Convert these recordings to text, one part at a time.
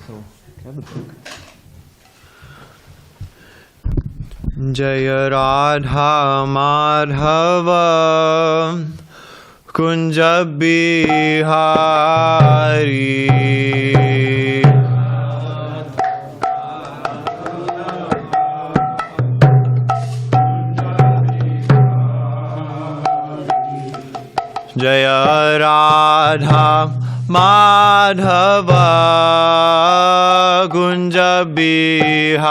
So, have a book. Jaya Radha Madhava Kunja Bihari Jaya Radha Madhava Kunja Bihari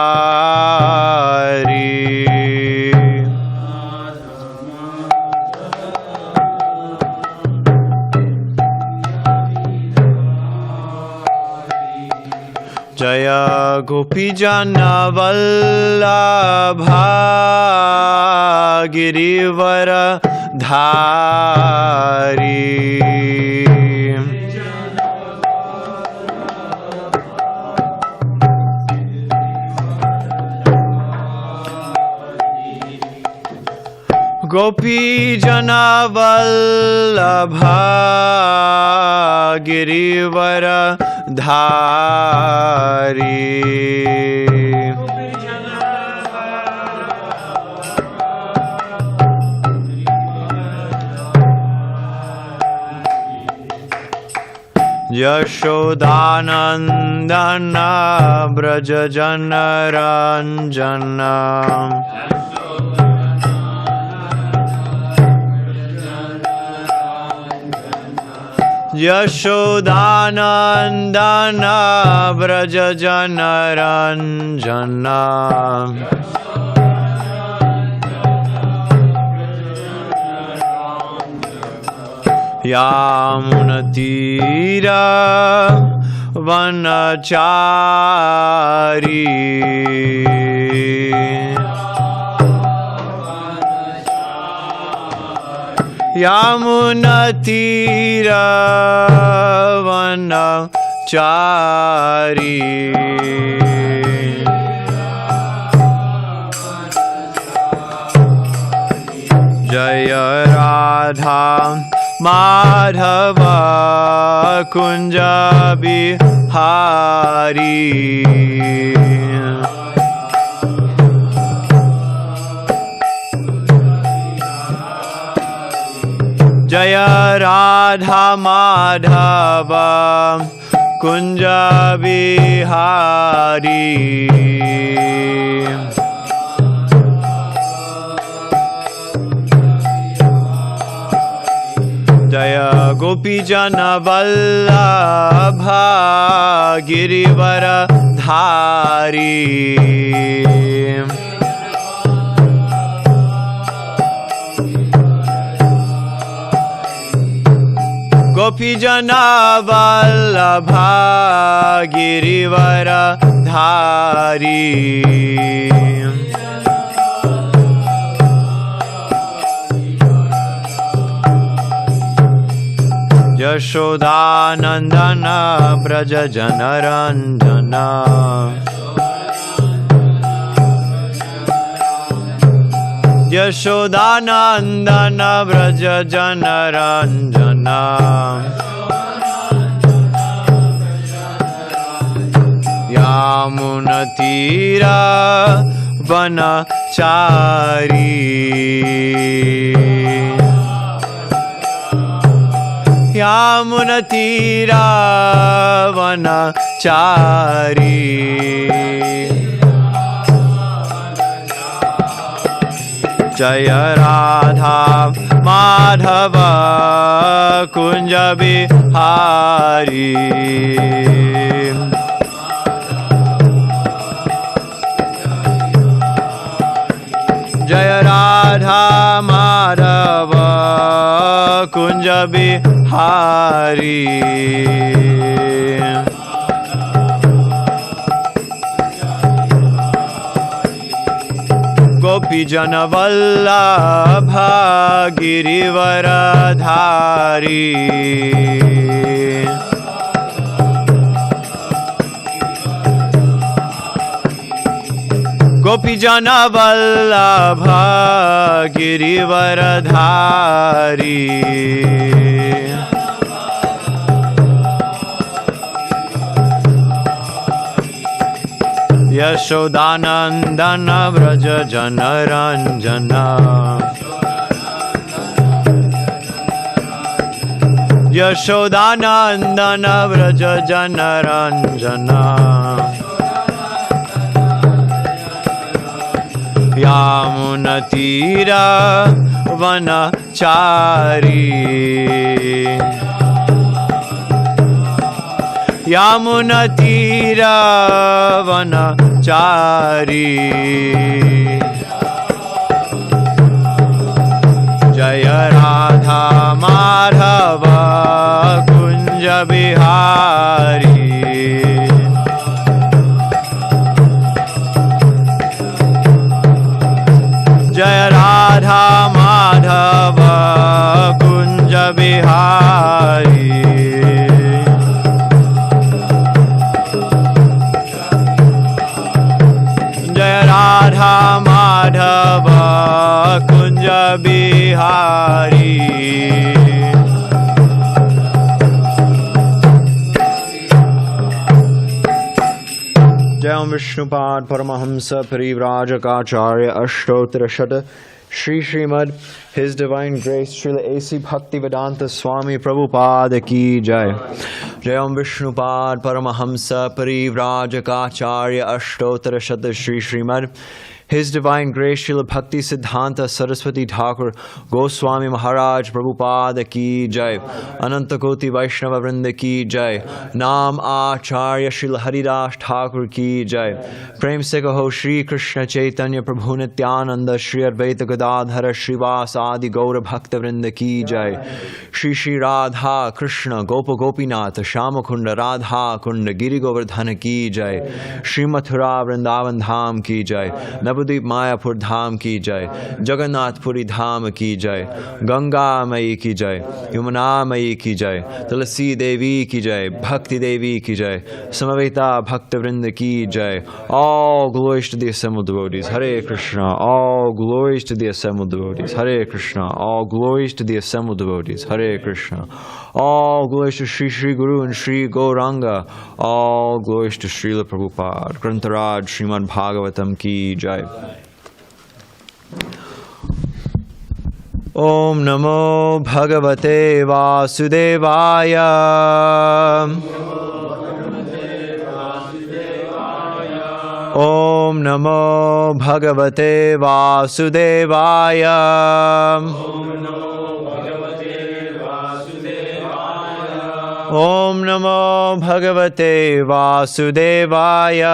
Jaya Gopijana Vallabha Girivara Dhari Gopijana Vallabha Girivara Dhari Yashodanandana Braja Janaranjana Yashodanandana Braja Janaranjana Yamunatira Vanachari Yamunatira Vanachari Jaya Radha Madhava Kunja Bihari Jaya Radha Madhava Kunja Bihari Jaya Gopijana Vallabha Girivara Dhari Gopijana Vallabha Girivara Dhari Yashodanandana Braja Janaranjana Yashodanandana Braja Janaranjana Yamunatira Vanachari Yamunatira Vanachari Jaya Radha Madhava Kunja Bihari Jaya Radha Madhava Kunja Bihari Gopijana Vallabha Girivara Dhari Gopijana Vallabha Girivara Dhari Yashodanandana Vraja Janaranjana Yashodanandana Vraja Janaranjana Yamunatira Vanachari Yamunatira Vanachari Jaya Radha Madhava Kunja Bihari Jaya Radha Madhava Kunja Bihari Jaya Radha Madhava Kunja Bihari Jayam Viṣṇupād Paramahamsa Parivrājakācārya Aṣṭotra Shata Shri Srimad His Divine Grace Srila A.C. Bhaktivedanta Swami Prabhupada Ki Jai Jayam Viṣṇupād Paramahamsa Parivrājakācārya Aṣṭotra Shata Shri Srimad His Divine Grace Srila Bhakti Siddhanta Saraswati Thakur Goswami Maharaj Prabhupada Ki Jai Anantakoti Vaishnava Vrinda Ki Jai Nam Acharya Srila Haridas Thakur Ki Jai Prem Se Kaho Shri Krishna Chaitanya Prabhu Nityananda Shri Advaita Gadadhara Shrivas Adi Gaura Bhakta Vrinda Ki Jai Shri Shri Radha Krishna Gopa Gopinath Shama Kunda Radha Kunda Giri Govardhana Ki Jai Shri Mathura Vrindavan Dham Ki Jai Navadvip Mayapur Dham Ki Jai Jagannath Puri Dham Ki Jai Ganga Mayi Ki Jai Yamuna Mayi Ki Jai Tulasi Devi Ki Jai Bhakti Devi Ki Jai Samaveta Bhakta Vrinda Ki Jai All glories to the assembled devotees Hare Krishna All glories to the assembled devotees Hare Krishna All glories to the assembled devotees Hare Krishna All glories to Sri Sri Guru and Sri Gauranga All glories to Srila Prabhupada Grantaraj Srimad Bhagavatam Ki Jai Om Namo Bhagavate Vasudevaya Om Namo Bhagavate Vasudevaya Om Namo Bhagavate Vasudevaya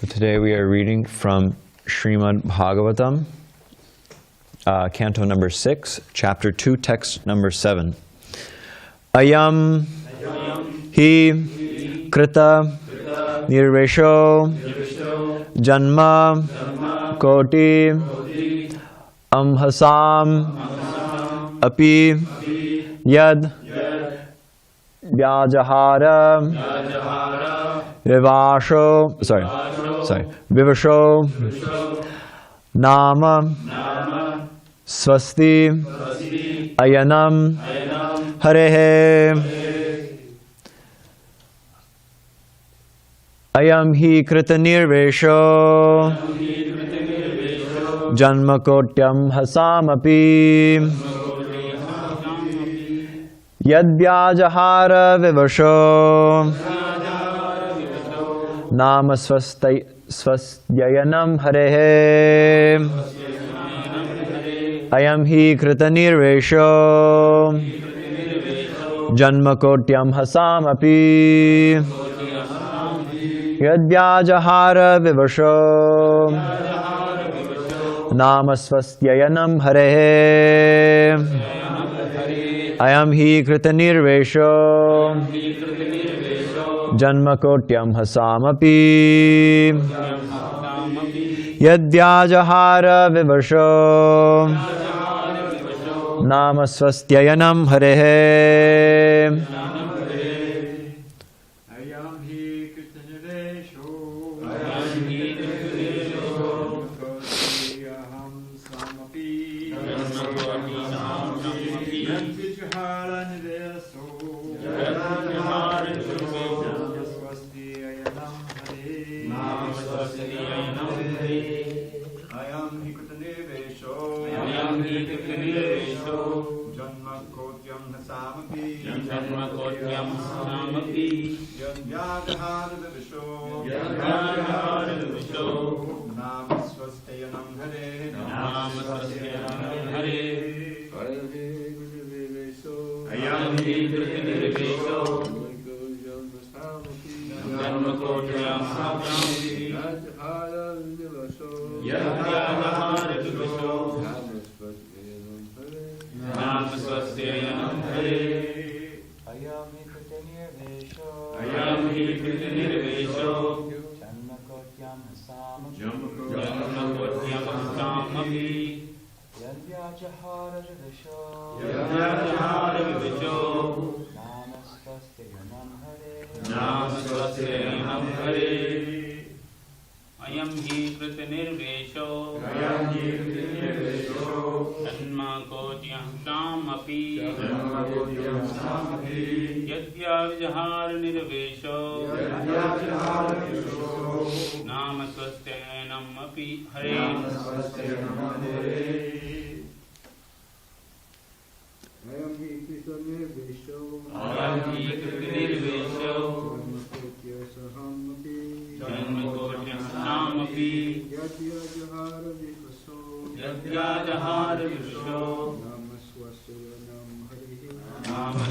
Today we are reading from Srimad Bhagavatam, Canto number 6, Chapter 2, Text number 7. Ayam hi krita nirvesho janma koti amhasam api yad vyajahara vivasho nama swasti ayanam harehe ayam hi krita nirvesho janma kotyam hasamapi yadvyajahara vivasho nama swastyayanam harehe ayam hi krita nirvesho janma kotyam hasamapi yadvyajahara vivasho nama swastyayanam harehe ayam hi krita nirvesho janma kotyam hasamapi yadvyajahara vivasho nama swastyayanam harehe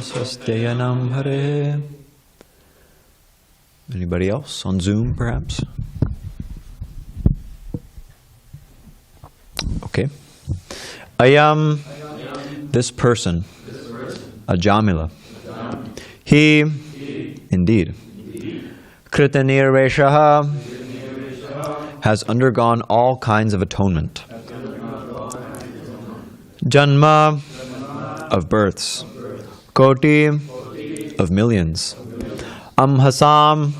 Swastiyanam Hare. Anybody else on Zoom, perhaps? Okay. This person, Ajamila, he, indeed, Kritanirveshaha, has undergone all kinds of atonement. Janma, of births. Koti, of millions. Amhasam,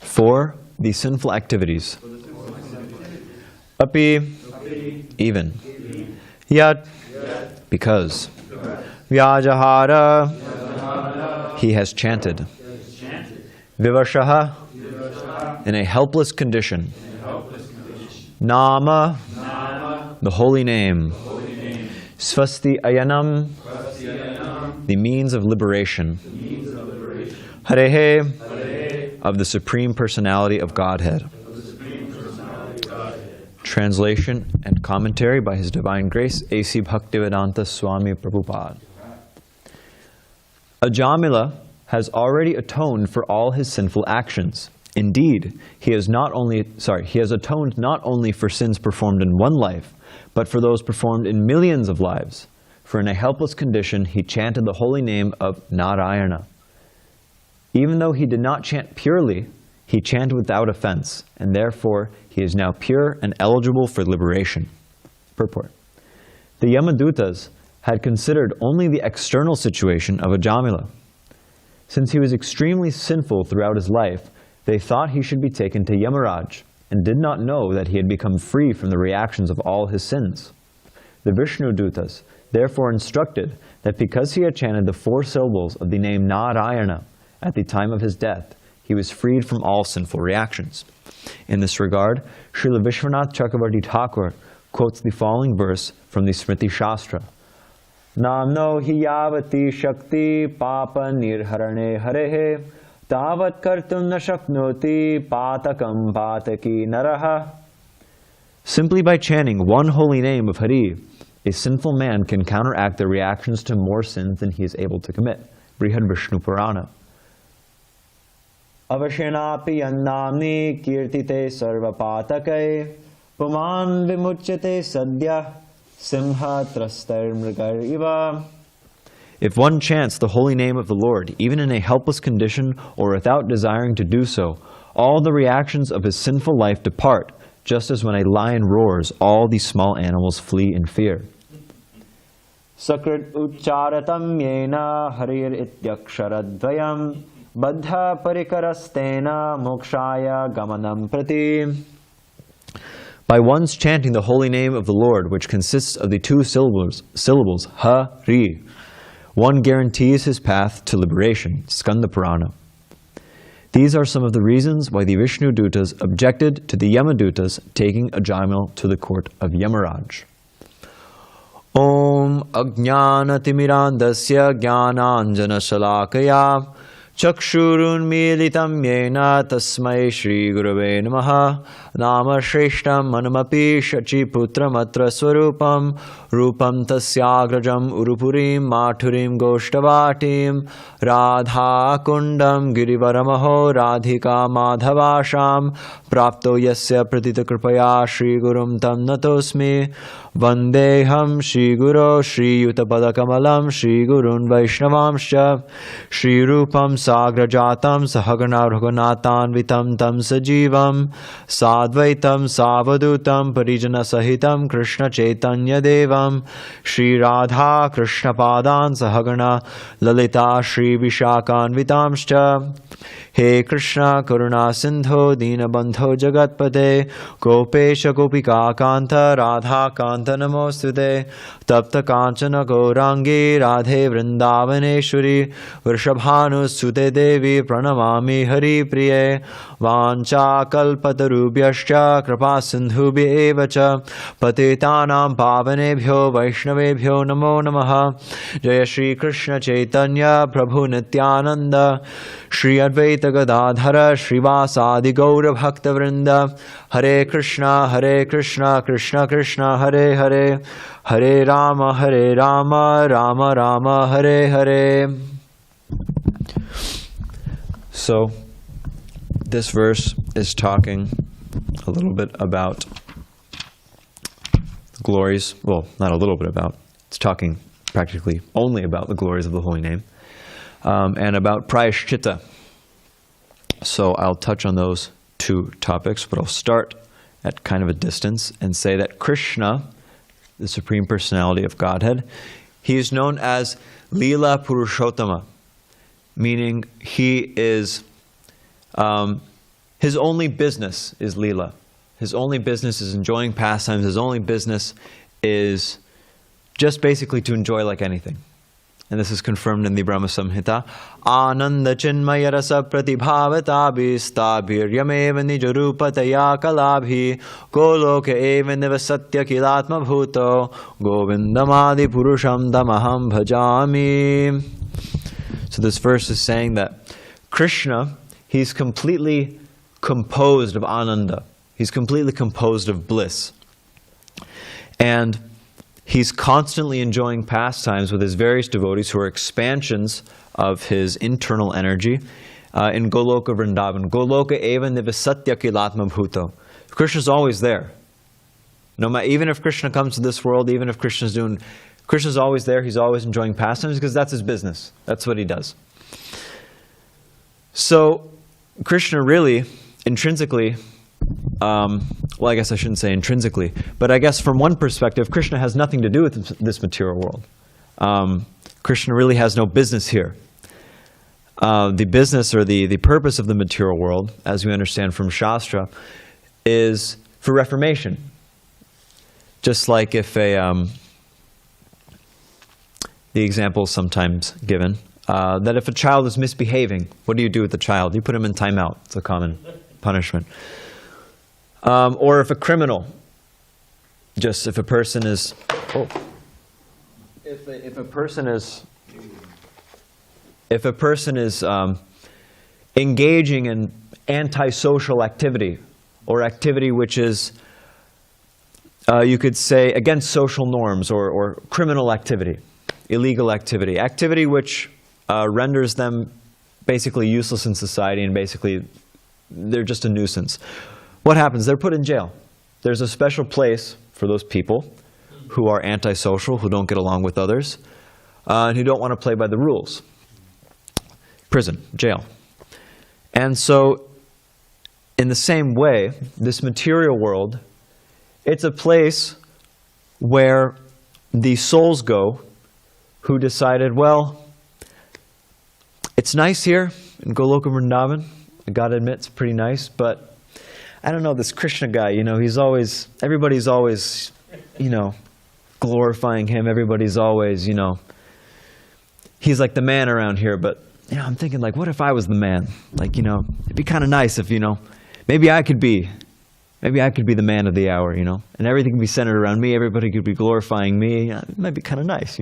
for the sinful activities. Api, even. Yat, because. Vyajahara, he has chanted. Vivashaha, in a helpless condition. Nama, the holy name. Svasti ayanam, the means of liberation. Harehe, of the Supreme Personality of Godhead. Translation and commentary by His Divine Grace, A.C. Bhaktivedanta Swami Prabhupada. Ajamila has already atoned for all his sinful actions. Indeed, he has atoned not only for sins performed in one life, but for those performed in millions of lives. For in a helpless condition, he chanted the holy name of Nārāyaṇa. Even though he did not chant purely, he chanted without offense, and therefore he is now pure and eligible for liberation. Purport. The Yamadūtas had considered only the external situation of Ajamila. Since he was extremely sinful throughout his life, they thought he should be taken to Yamarāja, and did not know that he had become free from the reactions of all his sins. The Viṣṇudūtas therefore instructed that because he had chanted the 4 syllables of the name Nārāyaṇa at the time of his death, he was freed from all sinful reactions. In this regard, Srila Vishwanath Chakravarti Thakur quotes the following verse from the Smriti Shastra. Namno hi yavati shakti papa nirharane harehe tavat kartum na shaknoti patakam pataki naraha. Simply by chanting one holy name of Hari, a sinful man can counteract the reactions to more sins than he is able to commit. Brihad Vishnu Purana. Avashenapi yannamni kirtite sarvapatakai puman vimuchyate sadya simha trastar mrigar iva. If one chants the holy name of the Lord, even in a helpless condition or without desiring to do so, all the reactions of his sinful life depart, just as when a lion roars, all these small animals flee in fear. Sakrit ucharatam yena harir ityaksharadvayam Baddha parikarastena mokshaya gamanam prati. By one's chanting the holy name of the Lord, which consists of the 2 syllables Ha-ri, one guarantees his path to liberation, Skanda Purana. These are some of the reasons why the Viṣṇudūtas objected to the Yamadūtas taking Ajamila to the court of Yamarāja. Om Ajnānatimirandasya Jnānāñjana Shalakaya Chakshurun Militam Yena Tasmai Shri Gurave Namaha Nama Shreshtam Manamapi Shachi Putramatra Swarupam Rupam Tasyagrajam Urupurim Mathurim Goshtavatim Radha Kundam Girivaramaho Radhika Madhavasham Prapto Yasya Pratita Kripaya Shri Gurum Tam Natosmi Vandeham Shri Guru Shri Yutapada Kamalam Shri Gurun Vaishnavamscha Shri Rupam Sagrajatam Sahagana Raghunatham Vitam Tam Sajivam Sadvaitam Savadutam Parijana Sahitam Krishna Chaitanya Devam Shri Radha Krishna Padan Sahagana Lalita Shri Vishakan Vitamscha He Krishna Karuna Sindho Dinabandho Jagatpate Gopesha Gopika Kanta Radha Kanta Namostude Tapta Kanchana Gaurangi Radhe Vrindavaneshwari Vrishabhanu Sute Devi Pranamami Hari Priye Vancha Kalpatarubhyascha Kripa Sindhubhya evacha Patitanam Pavanebhyo Vaishnavebhyo Namo Namaha Jaya Shri Krishna Chaitanya Prabhu Nityananda Shri Advaita Gadadhara Srivasadi Gaura Bhakta Vrinda Hare Krishna Krishna Krishna Hare Hare Hare Rama Rama Rama Hare Hare. So this verse is talking a little bit about the glories, well, not a little bit about, it's talking practically only about the glories of the holy name. And about prayashchitta. So I'll touch on those two topics, but I'll start at kind of a distance and say that Krishna, the Supreme Personality of Godhead, he is known as Lila Purushottama, meaning he is, his only business is Lila. His only business is enjoying pastimes. His only business is just basically to enjoy like anything. And this is confirmed in the Brahma Samhita. Ananda chinmaya rasa pratibhavatabi stabhiryameva nijarupataya kalabhi goloka eva nivasatya kilatma bhuto govindamadi purusham damaham bhajami. So this verse is saying that Krishna, he's completely composed of ananda. He's completely composed of bliss. And he's constantly enjoying pastimes with his various devotees who are expansions of his internal energy in Goloka Vrindavan. Goloka eva nivasatya kilatma bhuto. Krishna's always there. No matter, even if Krishna comes to this world, even if Krishna's always there, he's always enjoying pastimes because that's his business. That's what he does. So Krishna really, intrinsically, well, I guess I shouldn't say intrinsically, but I guess from one perspective, Krishna has nothing to do with this material world. Krishna really has no business here. The business or the purpose of the material world, as we understand from Shastra, is for reformation. Just like if the example is sometimes given, that if a child is misbehaving, what do you do with the child? You put him in timeout. It's a common punishment. Or if a criminal, just if a person is, if a person is engaging in antisocial activity, or activity which is, you could say, against social norms, or criminal activity, illegal activity, activity which renders them basically useless in society, and basically they're just a nuisance. What happens? They're put in jail. There's a special place for those people who are antisocial, who don't get along with others, and who don't want to play by the rules. Prison, jail. And so, in the same way, this material world, it's a place where the souls go who decided, well, it's nice here in Goloka Vrindavan. I gotta admit, it's pretty nice, but I don't know, this Krishna guy, everybody's always, glorifying him. Everybody's always, he's like the man around here, but I'm thinking like, what if I was the man? Like, it'd be kind of nice if, maybe I could be the man of the hour, and everything could be centered around me. Everybody could be glorifying me. It might be kind of nice,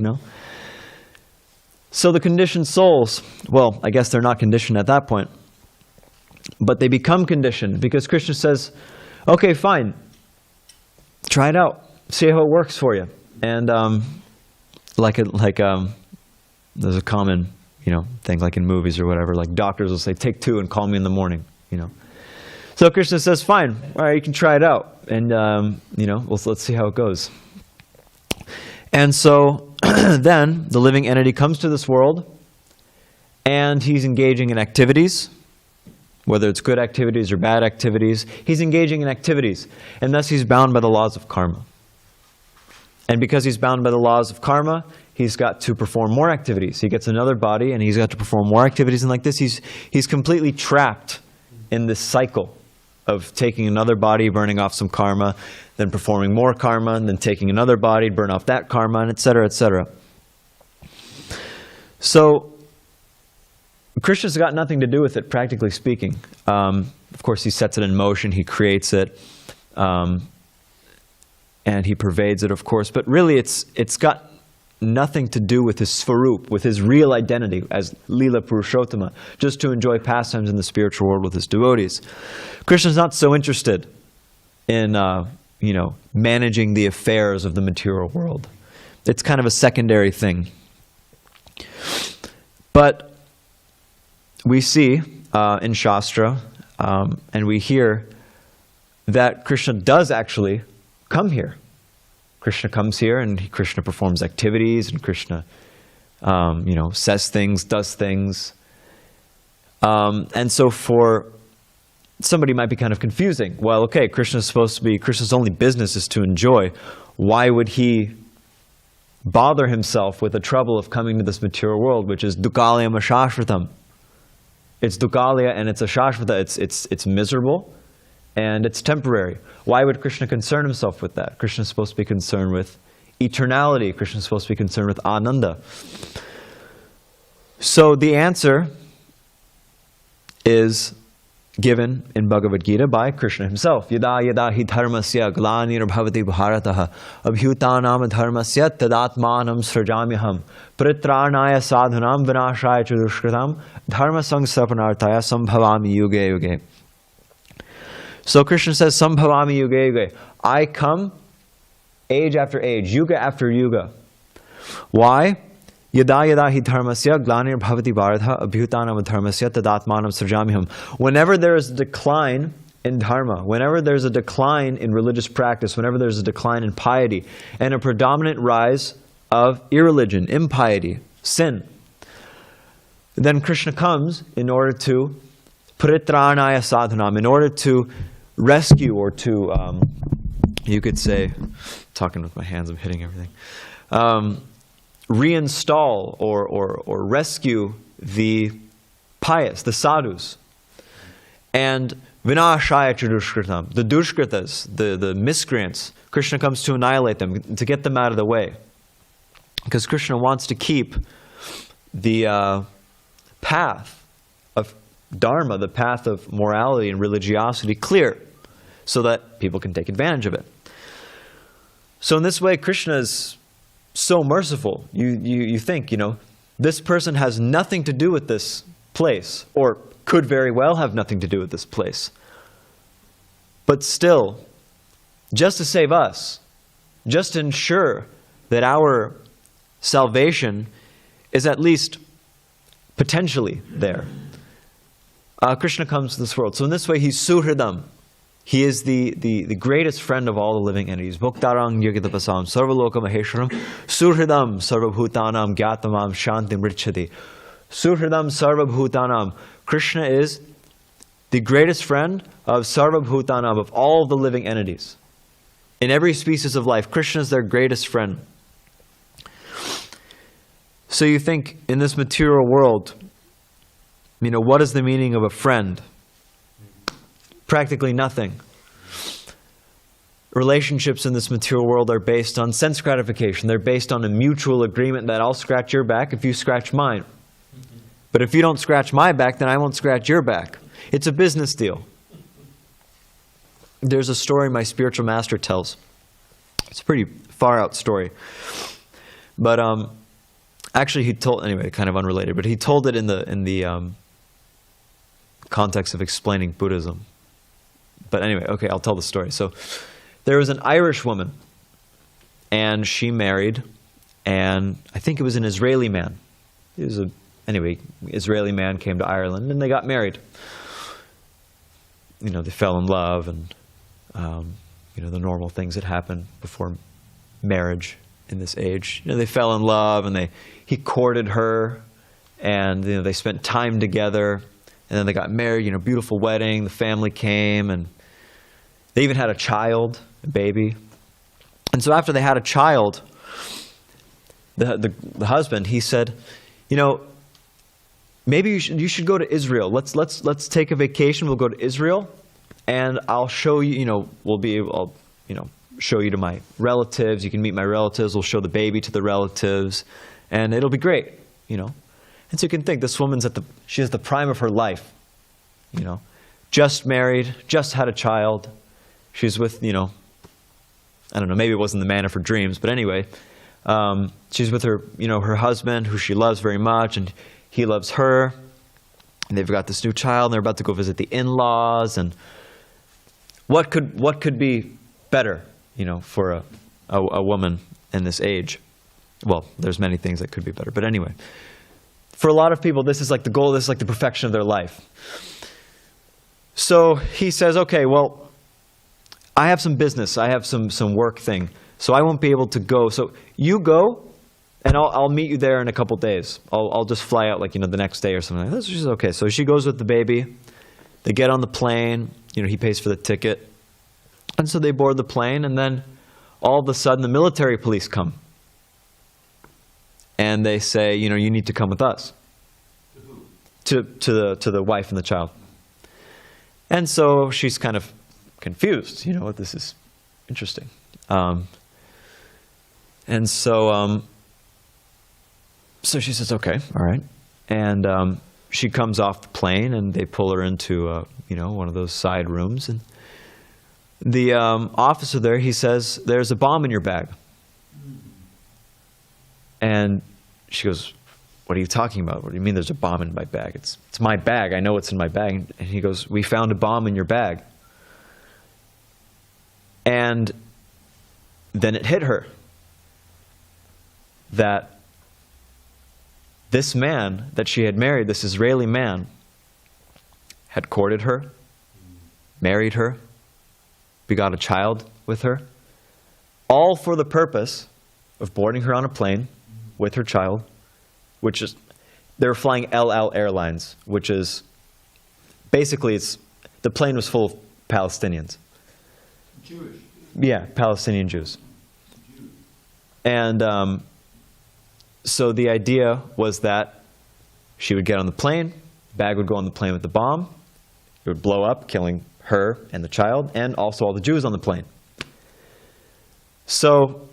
So the conditioned souls, well, I guess they're not conditioned at that point, but they become conditioned because Krishna says, okay, fine, try it out, see how it works for you. And there's a common, thing like in movies or whatever, like doctors will say, take 2 and call me in the morning, So Krishna says, fine, all right, you can try it out. And, let's see how it goes. And so then the living entity comes to this world and he's engaging in activities, whether it's good activities or bad activities. He's engaging in activities, and thus he's bound by the laws of karma. And because he's bound by the laws of karma, he's got to perform more activities. He gets another body and he's got to perform more activities. And like this, he's completely trapped in this cycle of taking another body, burning off some karma, then performing more karma, and then taking another body, burn off that karma, and etc., etc. So Krishna's got nothing to do with it, practically speaking. Of course, he sets it in motion, he creates it, and he pervades it, of course. But really, it's got nothing to do with his svarup, with his real identity as Lila Purushottama, just to enjoy pastimes in the spiritual world with his devotees. Krishna's not so interested in, managing the affairs of the material world. It's kind of a secondary thing. But we see in Shastra, and we hear that Krishna does actually come here. Krishna comes here and Krishna performs activities, and Krishna, says things, does things. And so for somebody might be kind of confusing. Well, okay, Krishna's only business is to enjoy. Why would he bother himself with the trouble of coming to this material world, which is dukkhalayam ashashvatam? It's dukkhalaya and it's ashashvata. It's miserable and it's temporary. Why would Krishna concern himself with that? Krishna's supposed to be concerned with eternality. Krishna's supposed to be concerned with ananda. So the answer is given in Bhagavad Gita by Krishna himself. Yada yada hi dharmasya glanirabhavati bharataha abhyutanam dharmasya tadatmanam srajamyaham paritrāṇāya sadhunam vināṣāya ca duṣkratam dharma saṅstapanarthaya sambhavami yuge yuge. So Krishna says, sambhavami yuge yuge. I come age after age, yuga after yuga. Why? Yada yada hi dharmasya glanir bhavati bharatha abhyutanam dharmasya tadatmanam srajamyaham. Whenever there is a decline in dharma, whenever there's a decline in religious practice, whenever there's a decline in piety, and a predominant rise of irreligion, impiety, sin, then Krishna comes in order to paritrāṇāya sadhunam, in order to rescue or to, you could say, talking with my hands, I'm hitting everything, reinstall or rescue the pious, the sadhus. And vināṣāya ca duṣkratam, the dushkratas, the miscreants, Krishna comes to annihilate them, to get them out of the way. Because Krishna wants to keep the path of dharma, the path of morality and religiosity clear, so that people can take advantage of it. So in this way, Krishna is so merciful. You think, this person has nothing to do with this place, or could very well have nothing to do with this place. But still, just to save us, just to ensure that our salvation is at least potentially there, Krishna comes to this world. So in this way, he's suhridam. He is the greatest friend of all the living entities. Bhoktarang yogitapasam sarvaloka maheshwaram surhridam sarvabhutanam gyatamam shantim richati. Surhridam sarvabhutanam. Krishna is the greatest friend of sarvabhutanam, of all the living entities. In every species of life, Krishna is their greatest friend. So you think, in this material world, what is the meaning of a friend? Practically nothing. relationships in this material world are based on sense gratification. They're based on a mutual agreement that I'll scratch your back if you scratch mine. But if you don't scratch my back, then I won't scratch your back. It's a business deal. There's a story my spiritual master tells. It's a pretty far out story. But actually he told, anyway, kind of unrelated, but he told it in the context of explaining Buddhism. But anyway, okay, I'll tell the story. So there was an Irish woman, and she married, and I think it was an Israeli man. It was anyway, Israeli man came to Ireland, and they got married. You know, they fell in love, and you know, the normal things that happen before marriage in this age. You know, they fell in love, and he courted her, and you know, they spent time together, and then they got married. You know, beautiful wedding. The family came, and they even had a child, a baby. And so after they had a child, the husband, he said, you know, maybe you should go to Israel. Let's take a vacation. We'll go to Israel, and I'll show you. You know, I'll show you to my relatives. You can meet my relatives. We'll show the baby to the relatives, and it'll be great. You know, and so you can think this woman's she has the prime of her life. You know, just married, just had a child. She's with, you know, I don't know, maybe it wasn't the man of her dreams, but anyway, she's with her, you know, her husband, who she loves very much, and he loves her, and they've got this new child, and they're about to go visit the in-laws, and what could be better, you know, for a woman in this age? Well, there's many things that could be better, but anyway, for a lot of people, this is like the goal, this is like the perfection of their life. So he says, okay, well, I have some business, I have some work thing, so I won't be able to go. So you go, and I'll meet you there in a couple days. I'll just fly out, like, you know, the next day or something like that. She's okay. So she goes with the baby. They get on the plane. You know, he pays for the ticket. And so they board the plane, and then all of a sudden the military police come. And they say, you know, you need to come with us. To the wife and the child. And so she's kind of confused, you know, this is interesting. And so she says, okay, all right. And she comes off the plane, and they pull her into, you know, one of those side rooms. And the officer there, he says, there's a bomb in your bag. And she goes, what are you talking about? What do you mean there's a bomb in my bag? It's my bag. I know it's in my bag. And he goes, we found a bomb in your bag. And then it hit her that this man that she had married, this Israeli man, had courted her, married her, begot a child with her, all for the purpose of boarding her on a plane with her child, which is, they were flying El Al Airlines, which is, basically the plane was full of Palestinians. Jewish. Yeah, Palestinian Jews. And so the idea was that she would get on the plane, the bag would go on the plane with the bomb, it would blow up, killing her and the child, and also all the Jews on the plane. So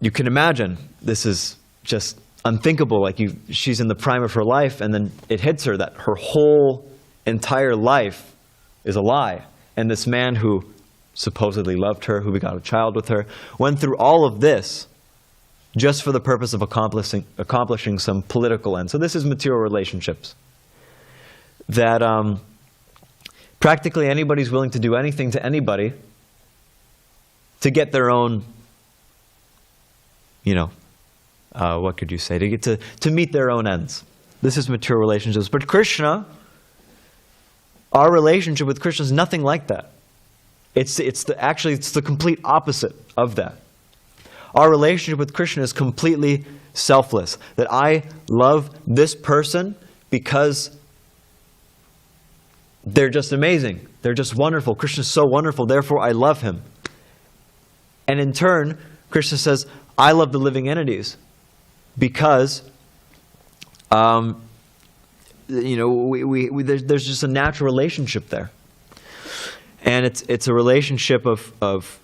you can imagine, this is just unthinkable. Like, she's in the prime of her life, and then it hits her that her whole entire life is a lie. And this man who supposedly loved her, who begot a child with her, went through all of this just for the purpose of accomplishing some political end. So this is material relationships. That practically anybody's willing to do anything to anybody to get their own, you know, what could you say, to get to meet their own ends. This is material relationships. But Krishna, our relationship with Krishna is nothing like that. It's the complete opposite of that. Our relationship with Krishna is completely selfless. That I love this person because they're just amazing. They're just wonderful. Krishna is so wonderful, therefore I love him. And in turn, Krishna says, I love the living entities because you know, there's just a natural relationship there. And it's a relationship of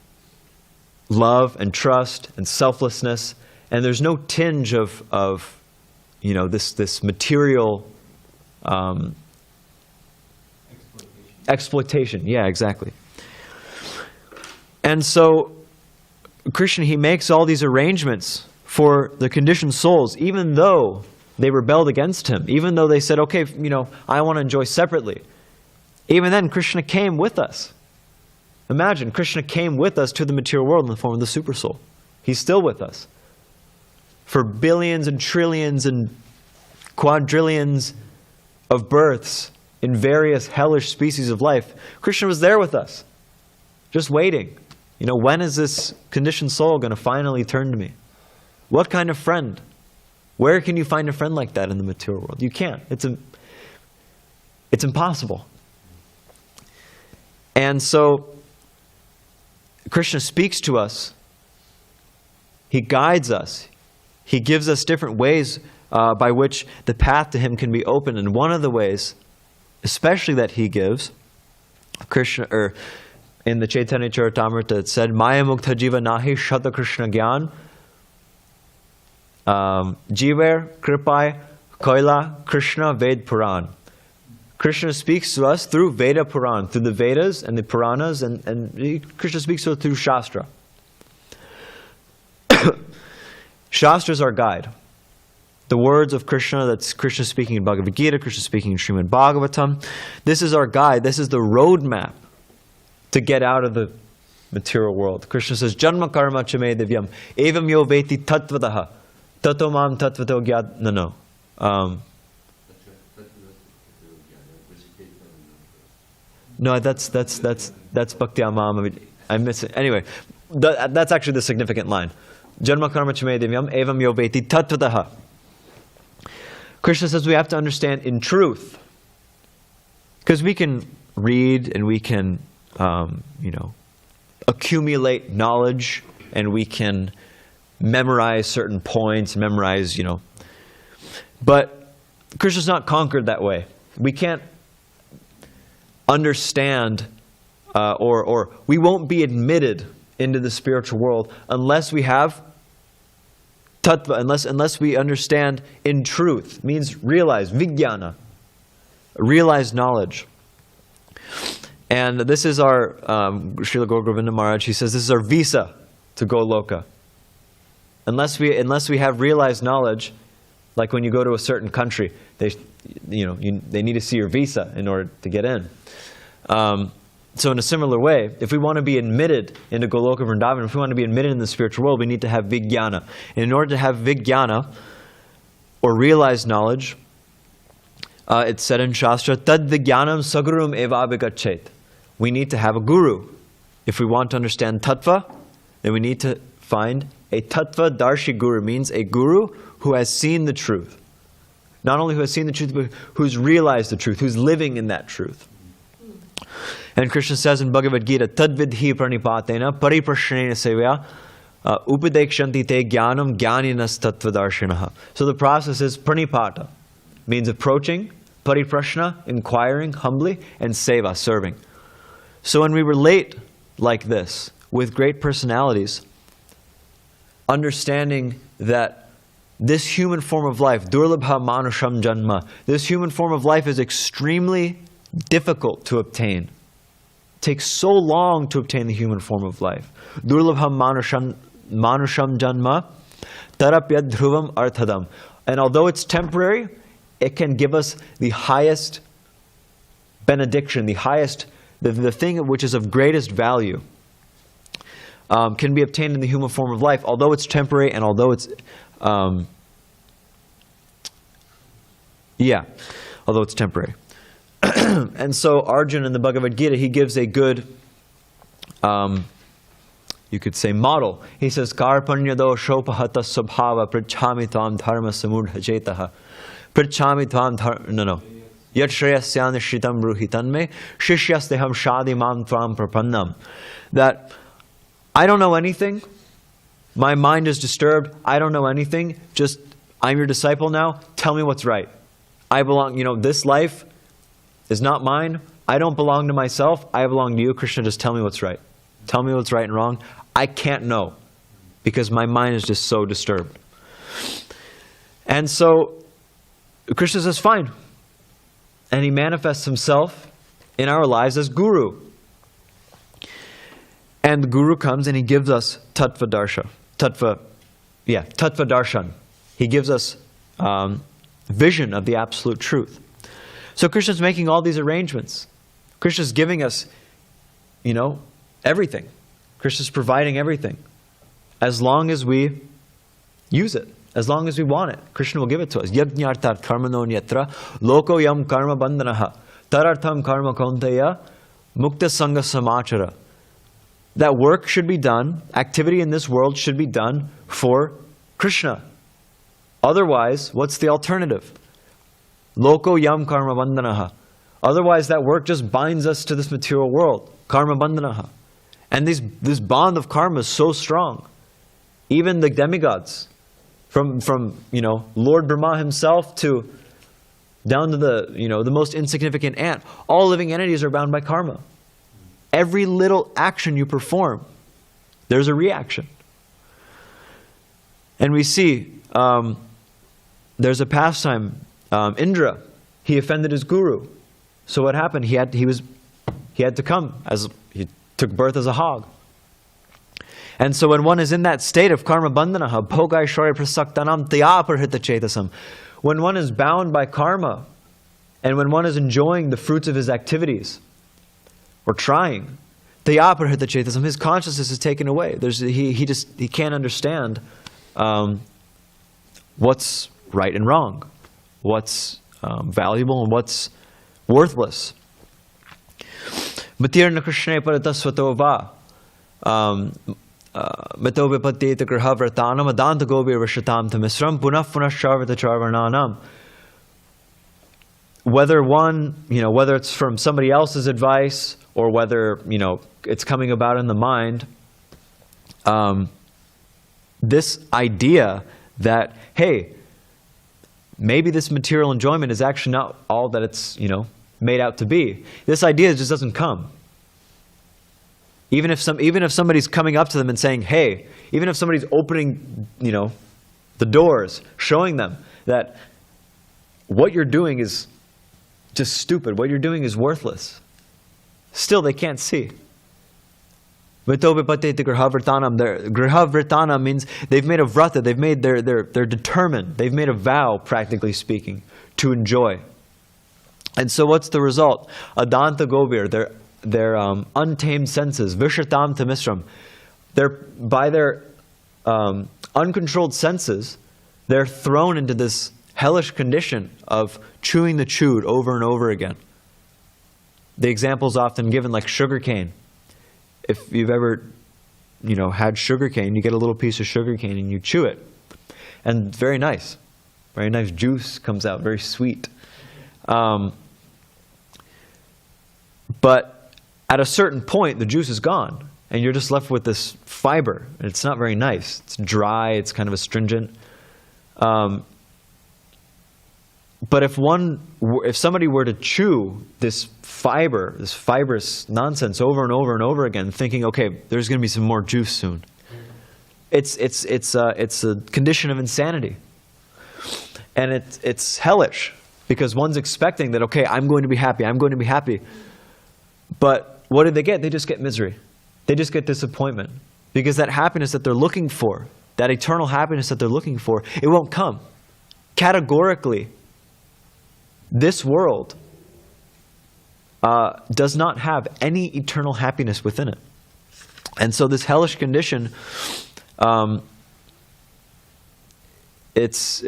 love and trust and selflessness, and there's no tinge of you know, this material exploitation. Yeah, exactly. And so Krishna, he makes all these arrangements for the conditioned souls, even though they rebelled against him, even though they said, okay, you know, I want to enjoy separately. Even then, Krishna came with us. Imagine, Krishna came with us to the material world in the form of the super soul. He's still with us. For billions and trillions and quadrillions of births in various hellish species of life, Krishna was there with us, just waiting. You know, when is this conditioned soul going to finally turn to me? What kind of friend? Where can you find a friend like that in the material world? You can't. It's impossible. And so Krishna speaks to us. He guides us. He gives us different ways by which the path to him can be opened. And one of the ways, especially that he gives, Krishna, or in the Chaitanya Charitamrita, it said, Maya mukta jiva nahi shata Krishna gyan jiver kripai koila Krishna Ved Puran. Krishna speaks to us through Veda Puran, through the Vedas and the Puranas, and Krishna speaks to us through Shastra. Shastra is our guide. The words of Krishna, that's Krishna speaking in Bhagavad Gita, Krishna speaking in Srimad Bhagavatam. This is our guide. This is the roadmap to get out of the material world. Krishna says, Janma karma chame divyam, evam yo veti tattvataha, tato mam tattvato gyat. No. No, that's Bhakti Amam. I miss it. Anyway, that's actually the significant line. Janma karma chame divyam, evam yo veti tattvataha. Krishna says we have to understand in truth. Because we can read and we can accumulate knowledge, and we can memorize certain points, but Krishna's not conquered that way. We can't understand or we won't be admitted into the spiritual world unless we have tattva, unless we understand in truth. Means realize, vijnana, realize knowledge. And this is our, Srila Gaur Govinda Maharaj, he says this is our visa to Goloka. Unless we have realized knowledge, like when you go to a certain country, they need to see your visa in order to get in. So in a similar way, if we want to be admitted into Goloka Vrindavan, if we want to be admitted in the spiritual world, we need to have vijnana. And in order to have vijnana, or realized knowledge, it's said in Shastra, tad vijnanam sagurum eva abhigachet. We need to have a guru. If we want to understand tattva, then we need to find a tattva darshi guru, means a guru who has seen the truth. Not only who has seen the truth, but who's realized the truth, who's living in that truth. And Krishna says in Bhagavad Gita, tadvidhi pranipatena pariprashanena sevaya upadekshanti te jnanam jnaninas tattvadarshinaha. So the process is pranipata, means approaching, pariprashna, inquiring humbly, and seva, serving. So when we relate like this with great personalities, understanding that this human form of life, durlabha manusham janma, this human form of life is extremely difficult to obtain. It takes so long to obtain the human form of life. Durlabha manusham janma, tarapyad dhruvam arthadam. And although it's temporary, it can give us the highest benediction, the thing which is of greatest value, can be obtained in the human form of life, although it's temporary and although it's, although it's temporary. And so Arjuna in the Bhagavad Gita, he gives a good, you could say, model. He says, Karpanyado shopahata subhava prichami tvam dharma samurdhajetaha. Prichami tvam dharma, Yat shreyasyan shritam bruhitanme shishyasteham shadi mam tvam prapannam. That I don't know anything. My mind is disturbed. I don't know anything. Just, I'm your disciple now. Tell me what's right. I belong, this life is not mine. I don't belong to myself. I belong to you. Krishna, just tell me what's right. Tell me what's right and wrong. I can't know because my mind is just so disturbed. And so Krishna says, fine. And he manifests himself in our lives as Guru. And the Guru comes and he gives us Tattva Darshan. He gives us vision of the absolute truth. So Krishna's making all these arrangements. Krishna's giving us, everything. Krishna's providing everything. As long as we use it, as long as we want it, Krishna will give it to us. Yajñartat karmano nyatra loko yam karma bandhanaha tarartham karma kaunteya mukta sangha samachara. That work should be done, activity in this world should be done for Krishna. Otherwise, what's the alternative? Loko yam karma bandhanaha. Otherwise, that work just binds us to this material world. Karma bandhanaha. And this bond of karma is so strong. Even the demigods, from Lord Brahma himself to down to the most insignificant ant, all living entities are bound by karma. Every little action you perform, there's a reaction. And we see there's a pastime. Indra, he offended his guru. So what happened? He had to come he took birth as a hog. And so when one is in that state of karma bandhanaha, bhogai shorya prasaktanam tyaparhita chetasam, when one is bound by karma, and when one is enjoying the fruits of his activities, or trying, tyaparhita chetasam, his consciousness is taken away. He can't understand what's right and wrong, what's valuable and what's worthless. Matirna Krishna paratasvato va Mato vipatteta graha vratanam adanta gobi rishatam tamisram punah punah sharvata charvananam. Whether it's from somebody else's advice or whether, it's coming about in the mind, this idea that, hey, maybe this material enjoyment is actually not all that it's, made out to be. This idea just doesn't come. Even if somebody's coming up to them and saying, hey, even if somebody's opening, the doors, showing them that what you're doing is just stupid, what you're doing is worthless, still they can't see. Griha means they've made a vrata, they're determined, they've made a vow, practically speaking, to enjoy. And so what's the result? Adanta gobir, their untamed senses, vishatam tamisram, by their uncontrolled senses, they're thrown into this hellish condition of chewing the chewed over and over again. The example is often given like sugarcane. If you've ever, had sugarcane, you get a little piece of sugarcane and you chew it. And it's very nice juice comes out, very sweet. But at a certain point, the juice is gone, and you're just left with this fiber. And it's not very nice. It's dry. It's kind of astringent. But if somebody were to chew this fibrous nonsense over and over and over again, thinking, okay, there's going to be some more juice soon, it's a condition of insanity, and it's hellish because one's expecting that, okay, I'm going to be happy. But what do they get? They just get misery. They just get disappointment. Because that happiness that they're looking for, that eternal happiness that they're looking for, it won't come. Categorically, this world does not have any eternal happiness within it. And so this hellish condition, it's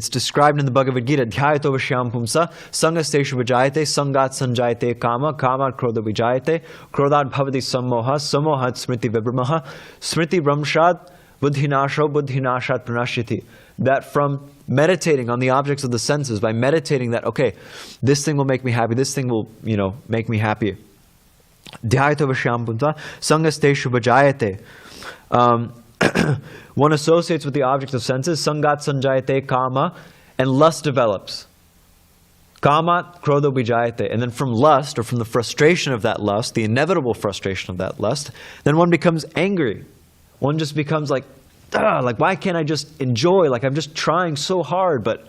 described in the Bhagavad Gita. Dhyayato vashyam pumsa sangasteshu vijayate sangat sanjayate kama kamat krodha vijayate krodhat bhavati sammoha sammohat smriti vibramaha smriti brahmshad buddhinashat pranashyati. That from meditating on the objects of the senses, by meditating that, okay, this thing will make me happy, this thing will, make me happy. Dhyayato vashyam pumsa sangasteshu vijayate. One associates with the object of senses, sangat sanjayate kama, and lust develops. Kamat krodha vijayate. And then from lust, or from the frustration of that lust, the inevitable frustration of that lust, then one becomes angry. one just becomes like, like, why can't I just enjoy? Like, I'm just trying so hard, but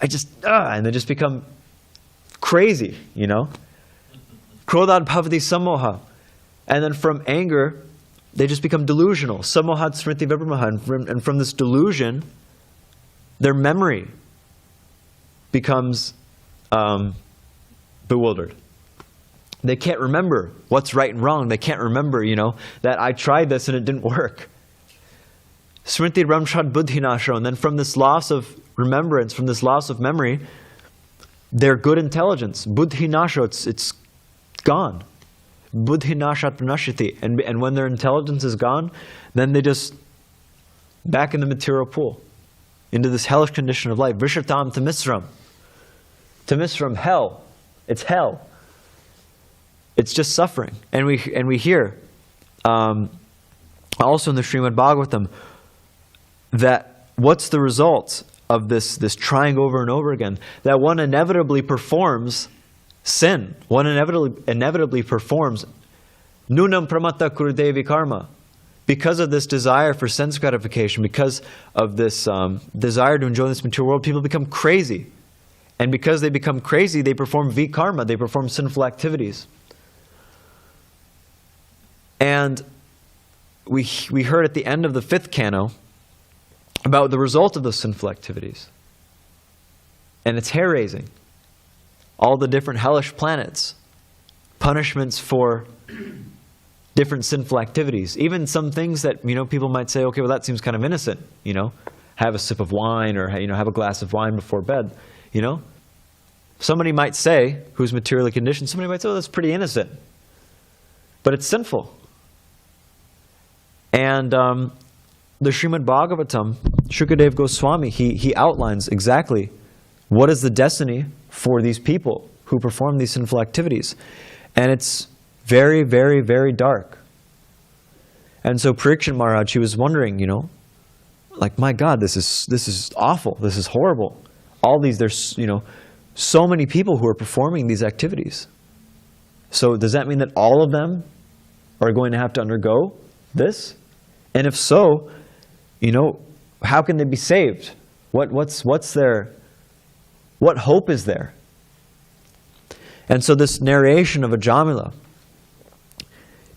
I just, and they just become crazy, you know? Krodad bhavati samoha. And then from anger, they just become delusional. Samohat smriti vibhramaha. And from this delusion, their memory becomes bewildered. They can't remember what's right and wrong. They can't remember, you know, that I tried this and it didn't work. Smriti ramshad buddhinasho. And then from this loss of remembrance, from this loss of memory, their good intelligence, buddhinasho, it's gone. Buddhinashat pranashiti. And when their intelligence is gone, then they just back in the material pool, into this hellish condition of life. Vrishatam tamisram. Tamisram, hell. It's hell. It's just suffering. And we hear also in the Srimad Bhagavatam that what's the result of this trying over and over again? That one inevitably performs sin. One inevitably performs nunam pramatta kurudevi karma. Because of this desire for sense gratification, because of this desire to enjoy this material world, people become crazy. And because they become crazy, they perform vikarma, they perform sinful activities. And we heard at the end of the 5th canto about the result of those sinful activities. And it's hair-raising. All the different hellish planets, punishments for different sinful activities. Even some things that, you know, people might say, okay, well, that seems kind of innocent, you know, have a sip of wine or, you know, have a glass of wine before bed, you know. Somebody might say, who's materially conditioned, somebody might say, oh, that's pretty innocent. But it's sinful. And the Srimad Bhagavatam, Shukadeva Goswami, he outlines exactly what is the destiny for these people who perform these sinful activities. And it's very, very, very dark. And so Parikshit Maharaj, he was wondering, you know, like, my God, this is awful. This is horrible. All these, there's, you know, so many people who are performing these activities. So does that mean that all of them are going to have to undergo this? And if so, you know, how can they be saved? What's their, what hope is there? And so this narration of Ajamila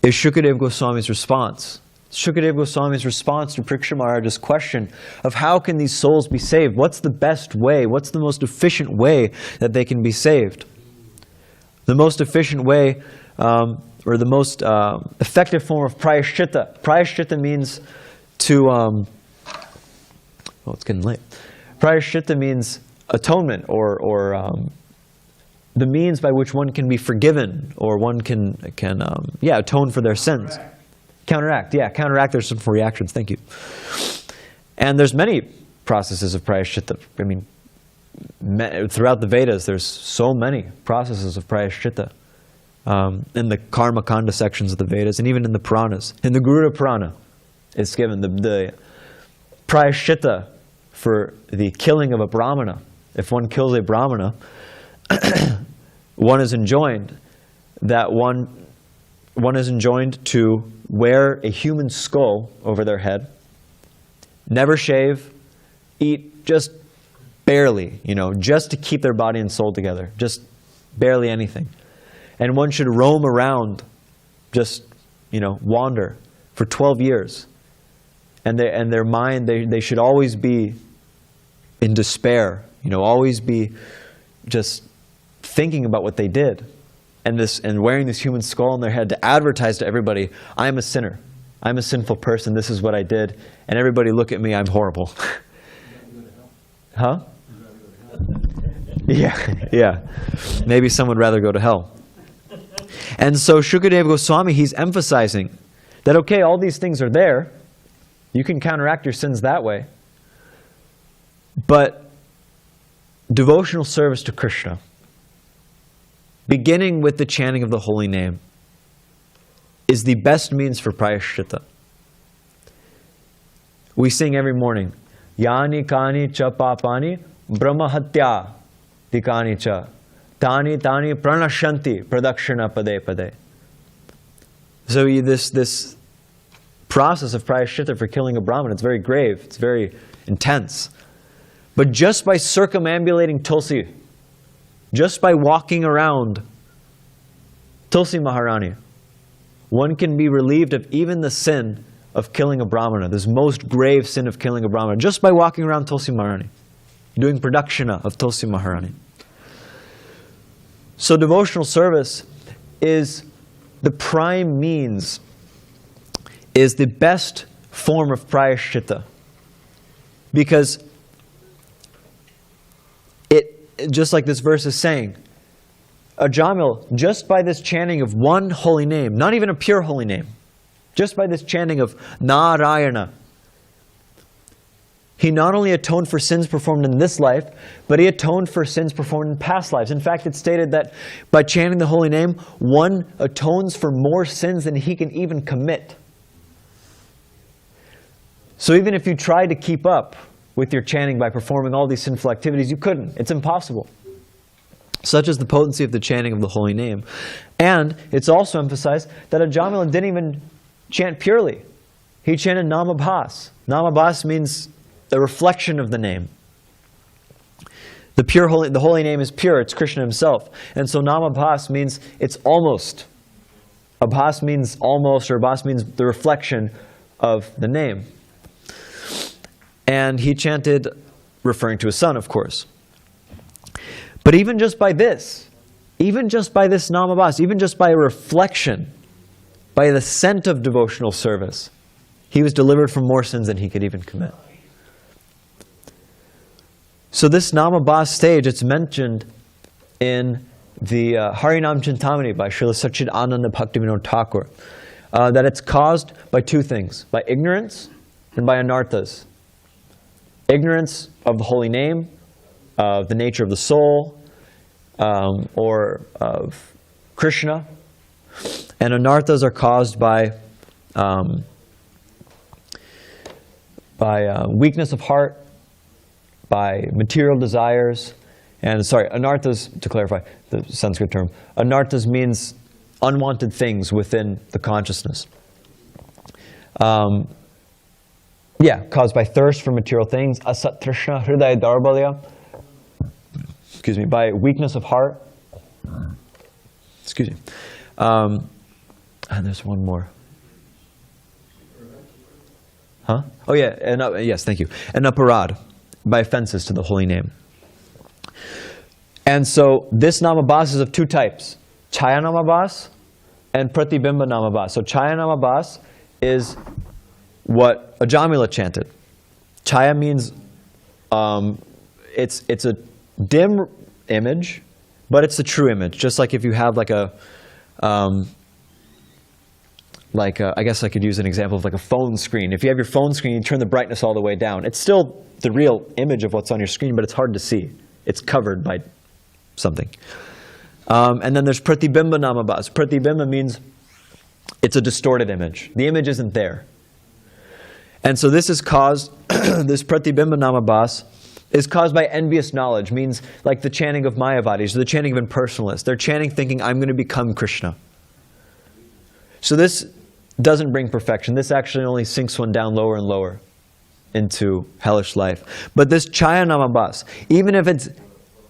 is Shukadeva Goswami's response. Shukadeva Goswami's response to Parikshit Maharaj's question of how can these souls be saved? What's the best way? What's the most efficient way that they can be saved? The most efficient way, or the most effective form of prayaschitta. Prayaschitta means to, oh, it's getting late. Prayaschitta means atonement, or the means by which one can be forgiven, or one can atone for their sins. Counteract, counteract their sinful reactions. Thank you. And there's many processes of prayaschitta. I mean, throughout the Vedas, there's so many processes of prayaschitta. In the Karma Kanda sections of the Vedas, and even in the Puranas. In the Garuda Purana, it's given the prayaschitta for the killing of a Brahmana. If one kills a Brahmana, one is enjoined that one is enjoined to wear a human skull over their head, never shave, eat just barely, you know, just to keep their body and soul together, just barely anything. And one should roam around, just, you know, wander for 12 years. And their mind, they should always be in despair, you know, always be just thinking about what they did. And wearing this human skull on their head to advertise to everybody, I'm a sinner. I'm a sinful person. This is what I did. And everybody look at me, I'm horrible. Huh? Yeah. Maybe some would rather go to hell. And so Shukadeva Goswami, he's emphasizing that, okay, all these things are there. You can counteract your sins that way. But devotional service to Krishna, beginning with the chanting of the holy name, is the best means for prayaschitta. We sing every morning, Yani kani cha papani brahmahatya dikani cha tani tani pranashanti pradakshina pade pade. So this process of prayaschitta for killing a Brahmin. It's very grave. It's very intense. But just by circumambulating Tulsi, just by walking around Tulsi Maharani, one can be relieved of even the sin of killing a Brahmana, this most grave sin of killing a Brahmana, just by walking around Tulsi Maharani, doing pradakshina of Tulsi Maharani. So devotional service is the prime means, is the best form of prayaschitta. Because it, just like this verse is saying, Ajamila, just by this chanting of one holy name, not even a pure holy name, just by this chanting of Nārāyaṇa, he not only atoned for sins performed in this life, but he atoned for sins performed in past lives. In fact, it's stated that by chanting the holy name, one atones for more sins than he can even commit. So even if you tried to keep up with your chanting by performing all these sinful activities, you couldn't. It's impossible. Such is the potency of the chanting of the holy name. And it's also emphasized that Ajamila didn't even chant purely. He chanted namabhas. Namabhas means the reflection of the name. The holy name is pure. It's Krishna himself. And so namabhas means it's almost. Abhas means almost, or abhas means the reflection of the name. And he chanted, referring to his son, of course. But even just by this namabhas, even just by a reflection, by the scent of devotional service, he was delivered from more sins than he could even commit. So this namabhas stage, it's mentioned in the Harinam Chintamani by Srila Sachidananda Bhaktivinoda Thakur, that it's caused by two things, by ignorance and by anarthas. Ignorance of the holy name, of the nature of the soul, or of Krishna. And anarthas are caused by weakness of heart, by material desires, and anarthas, to clarify the Sanskrit term, anarthas means unwanted things within the consciousness. Caused by thirst for material things, asat trishna hridaya darbalya, by weakness of heart. And there's one more. Huh? Oh yeah, yes, thank you. And aparad, by offenses to the holy name. And so this namabhas is of two types, chaya namabhas and pratibimba namabhas. So chaya namabhas is what Ajamila chanted. Chaya means it's a dim image, but it's the true image. Just like if you have like a I guess I could use an example of like a phone screen. If you have your phone screen, you turn the brightness all the way down. It's still the real image of what's on your screen, but it's hard to see. It's covered by something. And then there's pratibimba namabhas. Pratibimba means it's a distorted image. The image isn't there. And so this is caused, this pratibimba namabhas is caused by envious knowledge, means like the chanting of Mayavadis, or the chanting of impersonalists. They're chanting thinking, I'm going to become Krishna. So this doesn't bring perfection. This actually only sinks one down lower and lower into hellish life. But this chaya namabhas, even if it's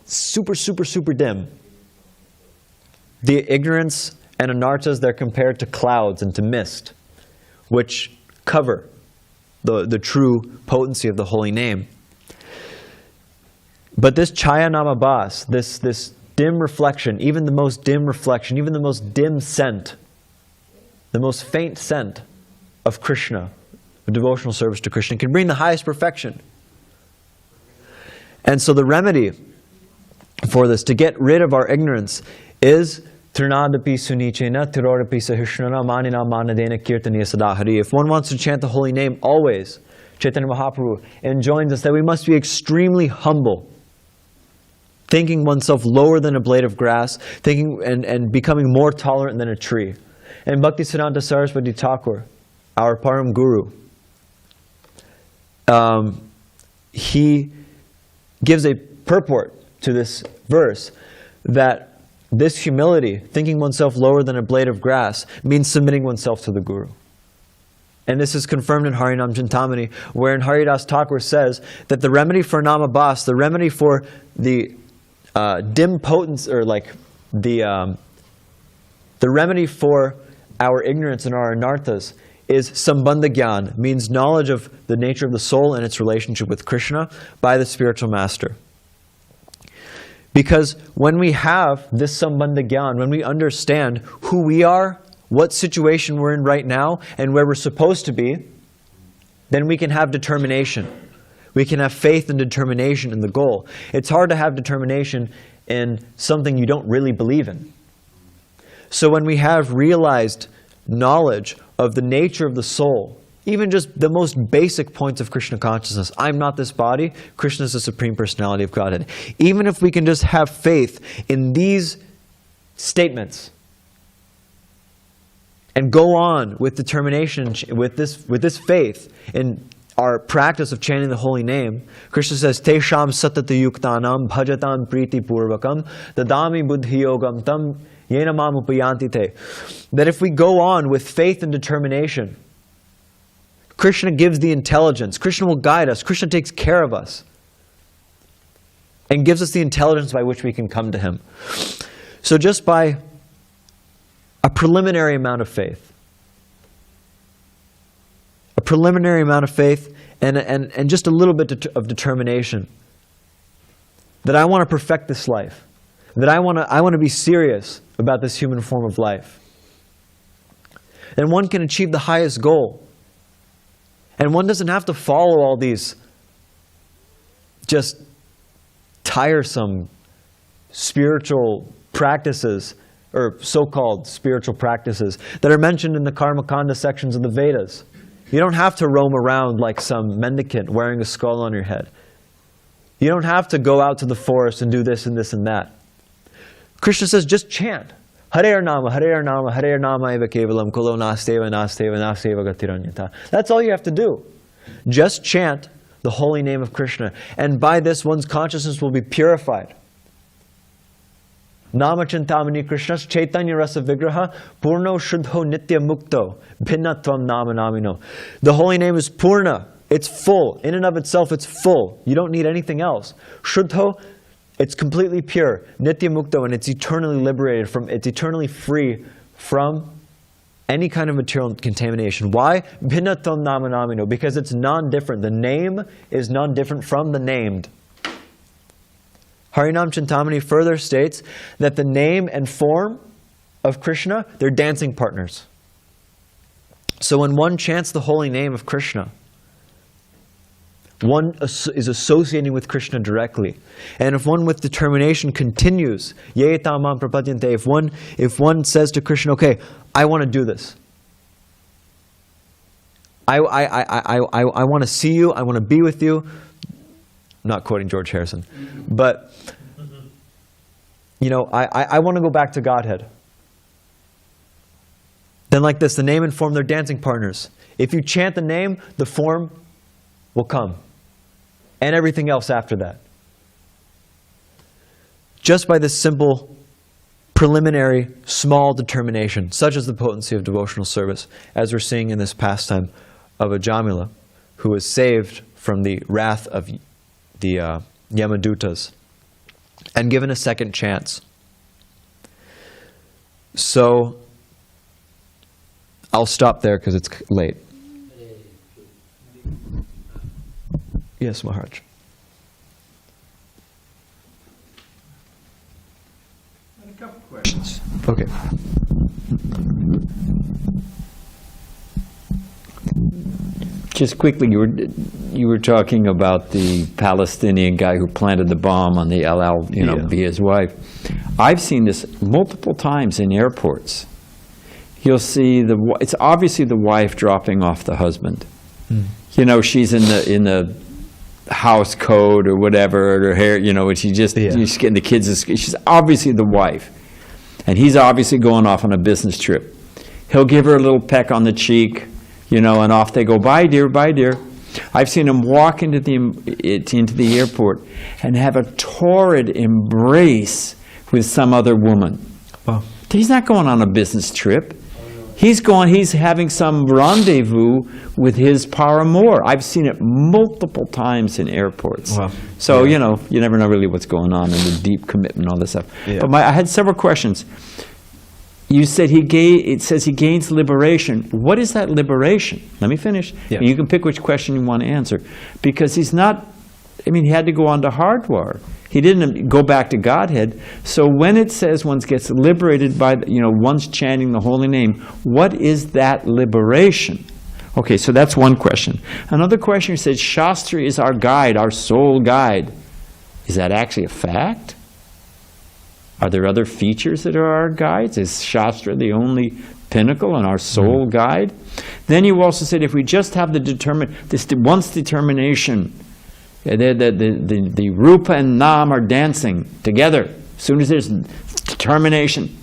super, super, super dim, the ignorance and anarthas, they're compared to clouds and to mist, which cover the true potency of the holy name. But this chaya namabhas, this dim reflection, even the most dim reflection, even the most dim scent, the most faint scent of Krishna, of devotional service to Krishna, can bring the highest perfection. And so the remedy for this, to get rid of our ignorance, is Trinadapi sunichena tirodapi sahishnana manina manadena kirtaniya sadahari. If one wants to chant the holy name always, Chaitanya Mahaprabhu enjoins us that we must be extremely humble, thinking oneself lower than a blade of grass, thinking and becoming more tolerant than a tree. And Bhaktisiddhanta Saraswati Thakur, our Param Guru, he gives a purport to this verse that this humility, thinking oneself lower than a blade of grass, means submitting oneself to the Guru. And this is confirmed in Harinam Chintamani, wherein Haridas Thakur says that the remedy for Namabhas, the remedy for the dim potence, or like the remedy for our ignorance and our anarthas, is Sambandha Gyan, means knowledge of the nature of the soul and its relationship with Krishna by the spiritual master. Because when we have this Sambandha Gyan, when we understand who we are, what situation we're in right now, and where we're supposed to be, then we can have determination. We can have faith and determination in the goal. It's hard to have determination in something you don't really believe in. So when we have realized knowledge of the nature of the soul, even just the most basic points of Krishna consciousness, I'm not this body, Krishna is the Supreme Personality of Godhead. Even if we can just have faith in these statements, and go on with determination, with this faith in our practice of chanting the holy name, Krishna says, Tesham satata yuktanam bhajatam priti purvakam dadami buddhi yogam tam yena mam upayanti te. That if we go on with faith and determination, Krishna gives the intelligence. Krishna will guide us. Krishna takes care of us and gives us the intelligence by which we can come to Him. So just by a preliminary amount of faith. A preliminary amount of faith and just a little bit of determination. That I want to perfect this life. That I want to be serious about this human form of life. Then one can achieve the highest goal. And one doesn't have to follow all these just tiresome spiritual practices, or so-called spiritual practices, that are mentioned in the Karmakanda sections of the Vedas. You don't have to roam around like some mendicant wearing a skull on your head. You don't have to go out to the forest and do this and this and that. Krishna says, just chant. Hare Nama, Hare Nama, Hare Nama eva kevalam kulo nasteva nasteva nasteva gatiranyata. That's all you have to do. Just chant the holy name of Krishna. And by this, one's consciousness will be purified. Nama Chintamani Krishna's Chaitanya Rasa Vigraha Purno Shuddho Nitya Mukto Bhinnatvam Nama Namino. The holy name is Purna. It's full. In and of itself, it's full. You don't need anything else. Shuddho, it's completely pure. Nitya Mukto, and it's eternally liberated from, it's eternally free from any kind of material contamination. Why? Bhinnatvam Nama Namino. Because it's non-different. The name is non-different from the named. Harinam Chintamani further states that the name and form of Krishna, they're dancing partners. So when one chants the holy name of Krishna, one is associating with Krishna directly. And if one with determination continues, yetamam prapadyante, if one says to Krishna, okay, I want to do this. I want to see you, I want to be with you. I'm not quoting George Harrison, but you know, I want to go back to Godhead. Then like this, the name and form, they're dancing partners. If you chant the name, the form will come. And everything else after that. Just by this simple, preliminary, small determination, such as the potency of devotional service, as we're seeing in this pastime of Ajamila, who was saved from the wrath of the Yamadūtas and given a second chance. So I'll stop there because it's late. Yes, Maharaj. A couple questions. Okay. Just quickly, you were talking about the Palestinian guy who planted the bomb on the be his wife. I've seen this multiple times in airports. You'll see it's obviously the wife dropping off the husband. Mm. You know, she's in the house coat or whatever, her hair, and she's getting the kids. She's obviously the wife, and he's obviously going off on a business trip. He'll give her a little peck on the cheek, and off they go. Bye, dear. Bye, dear. I've seen him walk into the airport and have a torrid embrace with some other woman. Wow. He's not going on a business trip. He's having some rendezvous with his paramour. I've seen it multiple times in airports. Wow. So, you know, you never know really what's going on and the deep commitment and all this stuff. Yeah. But I had several questions. You said it says he gains liberation. What is that liberation? Let me finish. Yeah. You can pick which question you want to answer. Because he's not, I mean, he had to go on to hardware. He didn't go back to Godhead. So when it says one gets liberated by, you know, one's chanting the holy name, what is that liberation? Okay, so that's one question. Another question says, Shastra is our guide, our sole guide. Is that actually a fact? Are there other features that are our guides? Is Shastra the only pinnacle and our sole guide? Then you also said if we just have this once determination, the Rupa and Nam are dancing together as soon as there's determination.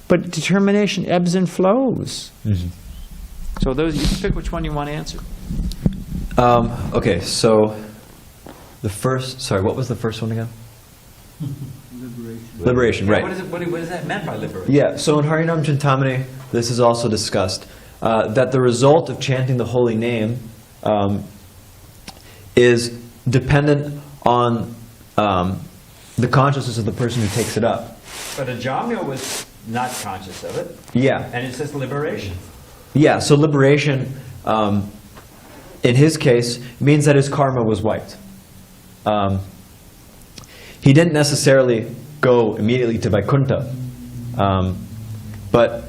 But determination ebbs and flows. Mm-hmm. So you can pick which one you want to answer. Okay, so the first, sorry, what was the first one again? Liberation, right. What is that meant by liberation? Yeah, so in Harinam Chintamani, this is also discussed, that the result of chanting the holy name is dependent on the consciousness of the person who takes it up. But Ajamila was not conscious of it. Yeah. And it says liberation. Yeah, so liberation, in his case, means that his karma was wiped. He didn't necessarily go immediately to Vaikuntha, but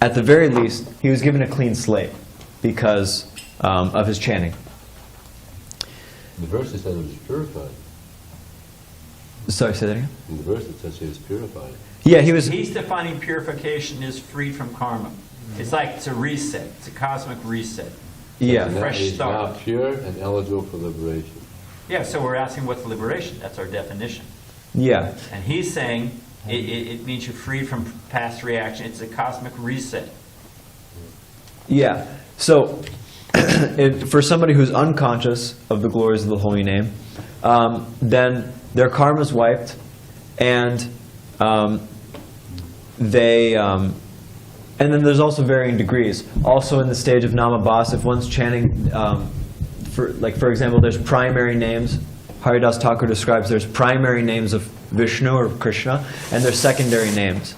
at the very least, he was given a clean slate because of his chanting. In the verse it said he was purified. Sorry, say that again? In the verse it says he was purified. Yeah, he was. He's defining purification as freed from karma. It's like it's a reset. It's a cosmic reset. Yeah. And Fresh he's start. now pure and eligible for liberation. Yeah, so we're asking what's liberation? That's our definition. Yeah. And he's saying it means you're freed from past reaction. It's a cosmic reset. Yeah. So, for somebody who's unconscious of the glories of the holy name, then their karma's wiped, and and then there's also varying degrees. Also in the stage of Namabhas, if one's chanting, for example, there's primary names. Haridas Thakur describes there's primary names of Vishnu or Krishna, and there's secondary names.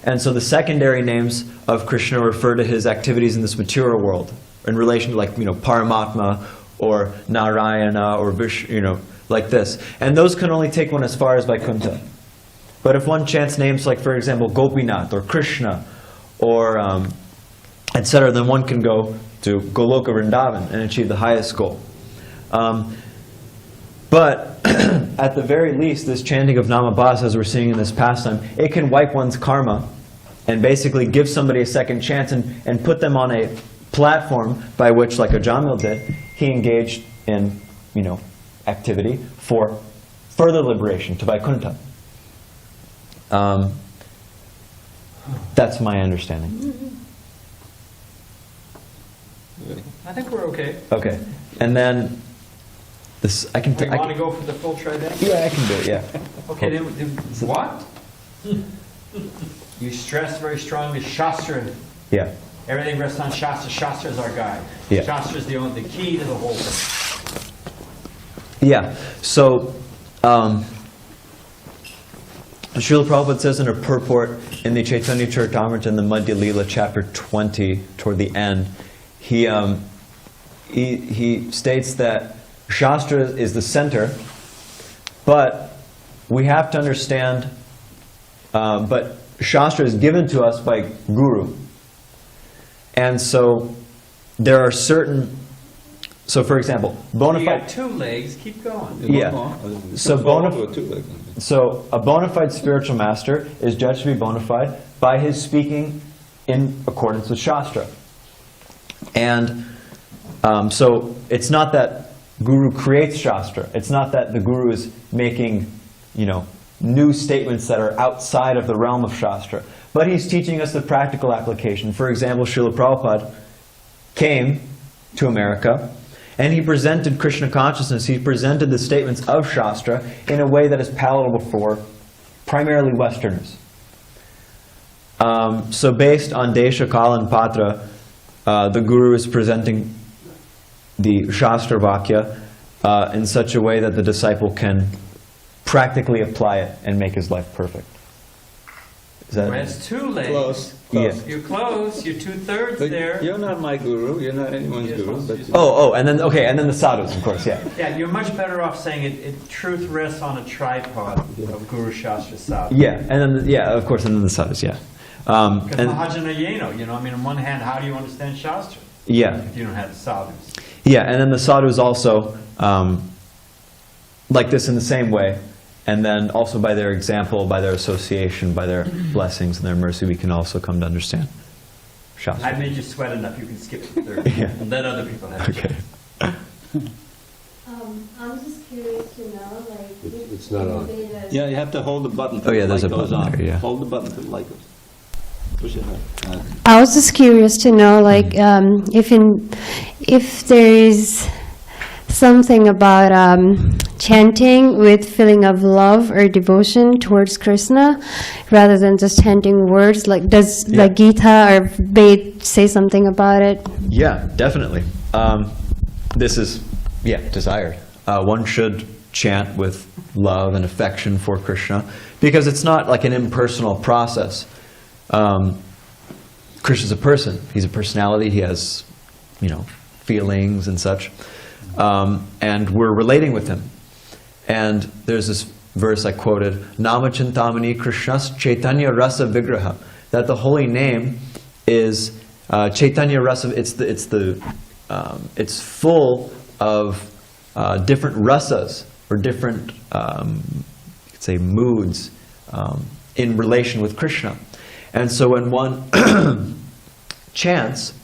And so the secondary names of Krishna refer to his activities in this material world in relation to, like, Paramatma or Nārāyaṇa or Viṣṇudūtas, like this. And those can only take one as far as Vaikuntha. But if one chants names like, for example, Gopinath or Krishna or etc., then one can go to Goloka Vrindavan and achieve the highest goal. But at the very least, this chanting of Namabhas, as we're seeing in this pastime, it can wipe one's karma and basically give somebody a second chance and put them on a platform by which, like Ajamila did, he engaged in activity for further liberation to Vaikuntha. That's my understanding. I think we're okay. Okay, and then this I can. You want to go for the full trident? Yeah, I can do it. Yeah. Okay, then what? You stress very strongly Shastra. Yeah. Everything rests on Shastra. Shastra is our guide. Yeah. Shastra is the key to the whole thing. Yeah. So, Srila Prabhupada says in a purport in the Chaitanya Charitamrita in the Madhya Lila, chapter 20, toward the end, he states that Shastra is the center, but we have to understand, but Shastra is given to us by Guru. And so there are certain, so for example, bona You fide... got two legs, keep going. Yeah. So a bona fide spiritual master is judged to be bona fide by his speaking in accordance with Shastra. And so it's not that Guru creates Shastra. It's not that the Guru is making, new statements that are outside of the realm of Shastra. But he's teaching us the practical application. For example, Srila Prabhupada came to America and he presented Krishna consciousness. He presented the statements of Shastra in a way that is palatable for primarily Westerners. So based on Desha, Kala, and Patra, the Guru is presenting the Shastra Vakya in such a way that the disciple can practically apply it and make his life perfect. Is that That's too late. Close. Yeah. You're close. You're 2/3 But there. you're not my guru. You're not anyone's Yes, guru. yes, But yes. and then and then the sadhus, of course, yeah. Yeah, you're much better off saying truth rests on a tripod of Guru Shastra Sadhu. Yeah, and then of course, and then the sadhus, yeah. Because And Mahajana Yeno, I mean, on one hand, how do you understand Shastra yeah, if you don't have the sadhus? yeah, and then the sadhus also like this in the same way, and then also by their example, by their association, by their blessings and their mercy, we can also come to understand Shastra. I've made you sweat enough. You can skip to 3rd. Yeah. And let other people have it. Okay. I'm just curious to know, like, It's not on. yeah, you have to hold the button. Oh, yeah, till there's the a light goes button on. there, yeah. Hold the button till the light goes. Push it hard. I was just curious to know, like, if there is something about chanting with feeling of love or devotion towards Krishna, rather than just chanting words. Like, does Yeah. like Gita or Ved say something about it? Yeah, definitely. This is, desired. One should chant with love and affection for Krishna, because it's not like an impersonal process. Krishna's a person. He's a personality. He has, feelings and such. And we're relating with him. And there's this verse I quoted, Nama Chintamani Krishnas Chaitanya Rasa Vigraha, that the holy name is Chaitanya Rasa. It's full of different rasas, or different, you could say, moods in relation with Krishna. And so when one chants,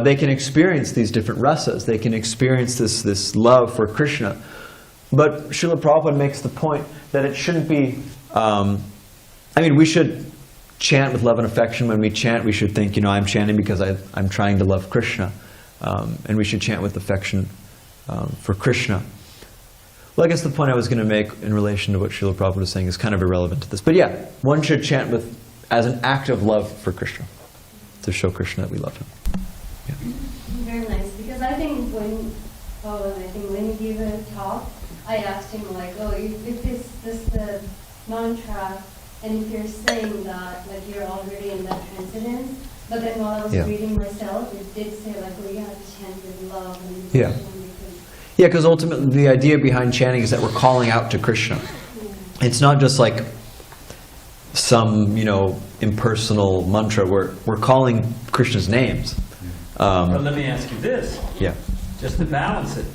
they can experience these different rasas. They can experience this love for Krishna. But Srila Prabhupada makes the point that it shouldn't be, we should chant with love and affection. When we chant, we should think, I'm chanting because I'm trying to love Krishna. And we should chant with affection for Krishna. Well, I guess the point I was going to make in relation to what Srila Prabhupada is saying is kind of irrelevant to this. But yeah, one should chant as an act of love for Krishna, to show Krishna that we love him. Yeah. Very nice, because I think when you give a talk, I asked him if this the mantra, and if you're saying that you're already in that transcendence, but then while I was reading myself, it did say you have to chant with love and devotion. Yeah, because ultimately the idea behind chanting is that we're calling out to Krishna. Yeah. It's not just like some impersonal mantra. We're calling Krishna's names. But let me ask you this. Yeah. Just to balance it.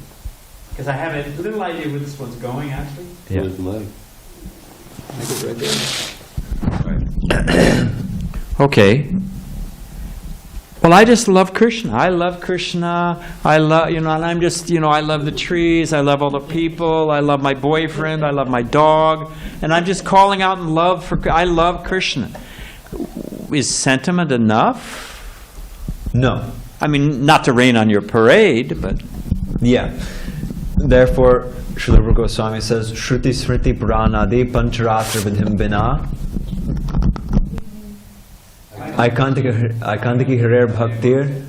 Because I have a little idea where this one's going, actually. Yeah. Where's the leg? Make it right there. Okay. Well, I just love Krishna. I love Krishna. I love, and I'm just, I love the trees. I love all the people. I love my boyfriend. I love my dog. And I'm just calling out in love I love Krishna. Is sentiment enough? No. Not to rain on your parade, but... Yeah. Therefore, Srila Rupa Goswami says, Shruti Smriti Puranadi Pancharatra Vidhim Bina Aikantiki Harer Bhaktir.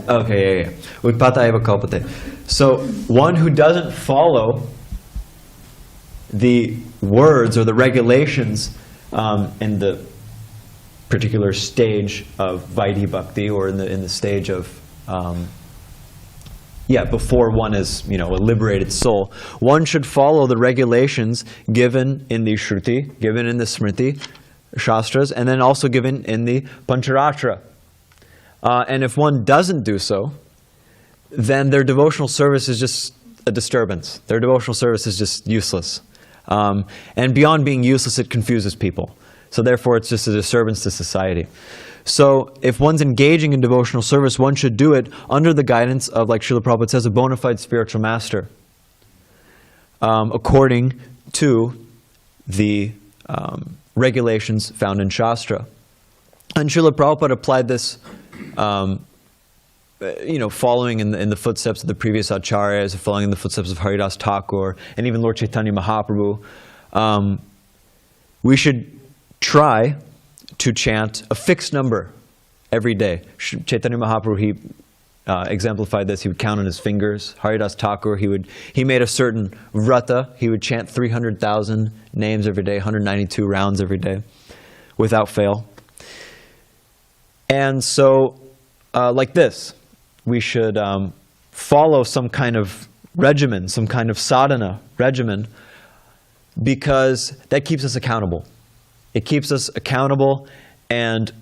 Okay, yeah. Utpatayava Kalpate. So, one who doesn't follow the words or the regulations in the particular stage of Vaidhi Bhakti, or in the stage of before one is a liberated soul, one should follow the regulations given in the Shruti, given in the Smriti Shastras, and then also given in the Pancharatra. And if one doesn't do so, then their devotional service is just a disturbance. Their devotional service is just useless. And beyond being useless, it confuses people. So therefore, it's just a disturbance to society. So if one's engaging in devotional service, one should do it under the guidance of, like Srila Prabhupada says, a bona fide spiritual master, according to the regulations found in Shastra. And Srila Prabhupada applied this, following in the footsteps of the previous acharyas, following in the footsteps of Haridas Thakur, and even Lord Chaitanya Mahaprabhu. we should try to chant a fixed number every day. Chaitanya Mahaprabhu, he exemplified this. He would count on his fingers. Haridas Thakur, he made a certain vrata. He would chant 300,000 names every day, 192 rounds every day, without fail. And so, like this, we should follow some kind of regimen, some kind of sadhana regimen, because that keeps us accountable. It keeps us accountable, and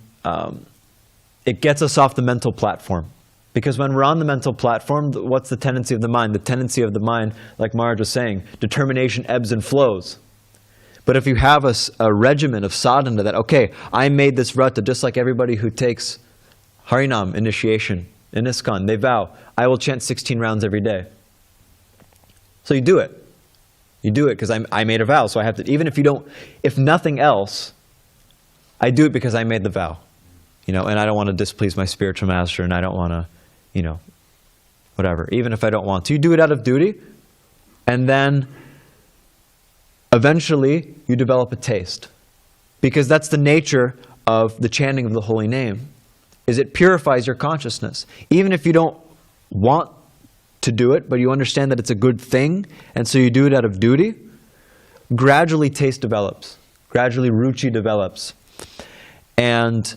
it gets us off the mental platform. Because when we're on the mental platform, what's the tendency of the mind? The tendency of the mind, like Maharaj was saying, determination ebbs and flows. But if you have a regimen of sadhana that, okay, I made this vrata, just like everybody who takes Harinam initiation in ISKCON, they vow, I will chant 16 rounds every day. So you do it. You do it because I made a vow, so I have to, even if you don't, if nothing else, I do it because I made the vow. And I don't want to displease my spiritual master, and I don't want to, whatever. Even if I don't want to. You do it out of duty, and then eventually you develop a taste. Because that's the nature of the chanting of the holy name, is it purifies your consciousness. Even if you don't want to do it, but you understand that it's a good thing, and so you do it out of duty, gradually taste develops. Gradually ruchi develops. And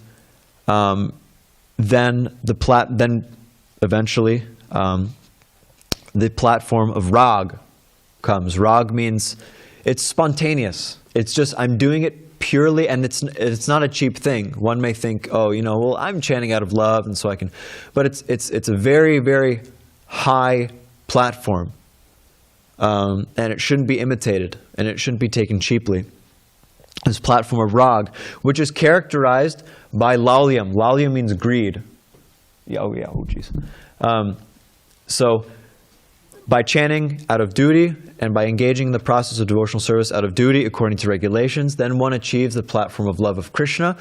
then eventually the platform of rag comes. Rag means it's spontaneous. It's just I'm doing it purely, and it's not a cheap thing. One may think, oh, well, I'm chanting out of love, and so I can. But it's a very, very high platform, and it shouldn't be imitated, and it shouldn't be taken cheaply. This platform of rag, which is characterized by lalyam. Lalyam means greed. So by chanting out of duty and by engaging in the process of devotional service out of duty according to regulations, then one achieves the platform of love of Krishna,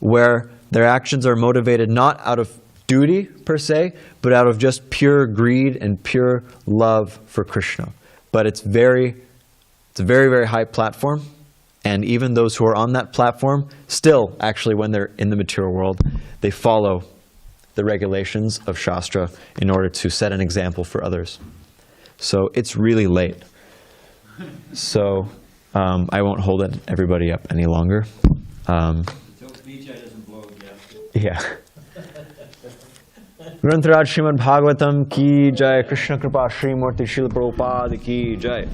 where their actions are motivated not out of duty per se, but out of just pure greed and pure love for Krishna. But it's a very, very high platform. And even those who are on that platform, still, actually, when they're in the material world, they follow the regulations of Shastra in order to set an example for others. So it's really late. So I won't hold everybody up any longer. Until Vijay doesn't blow again. Yeah. Grantaraj Srimad Bhagavatam ki jai, Krishna Kripa Sri Murti Srila Prabhupada ki jai.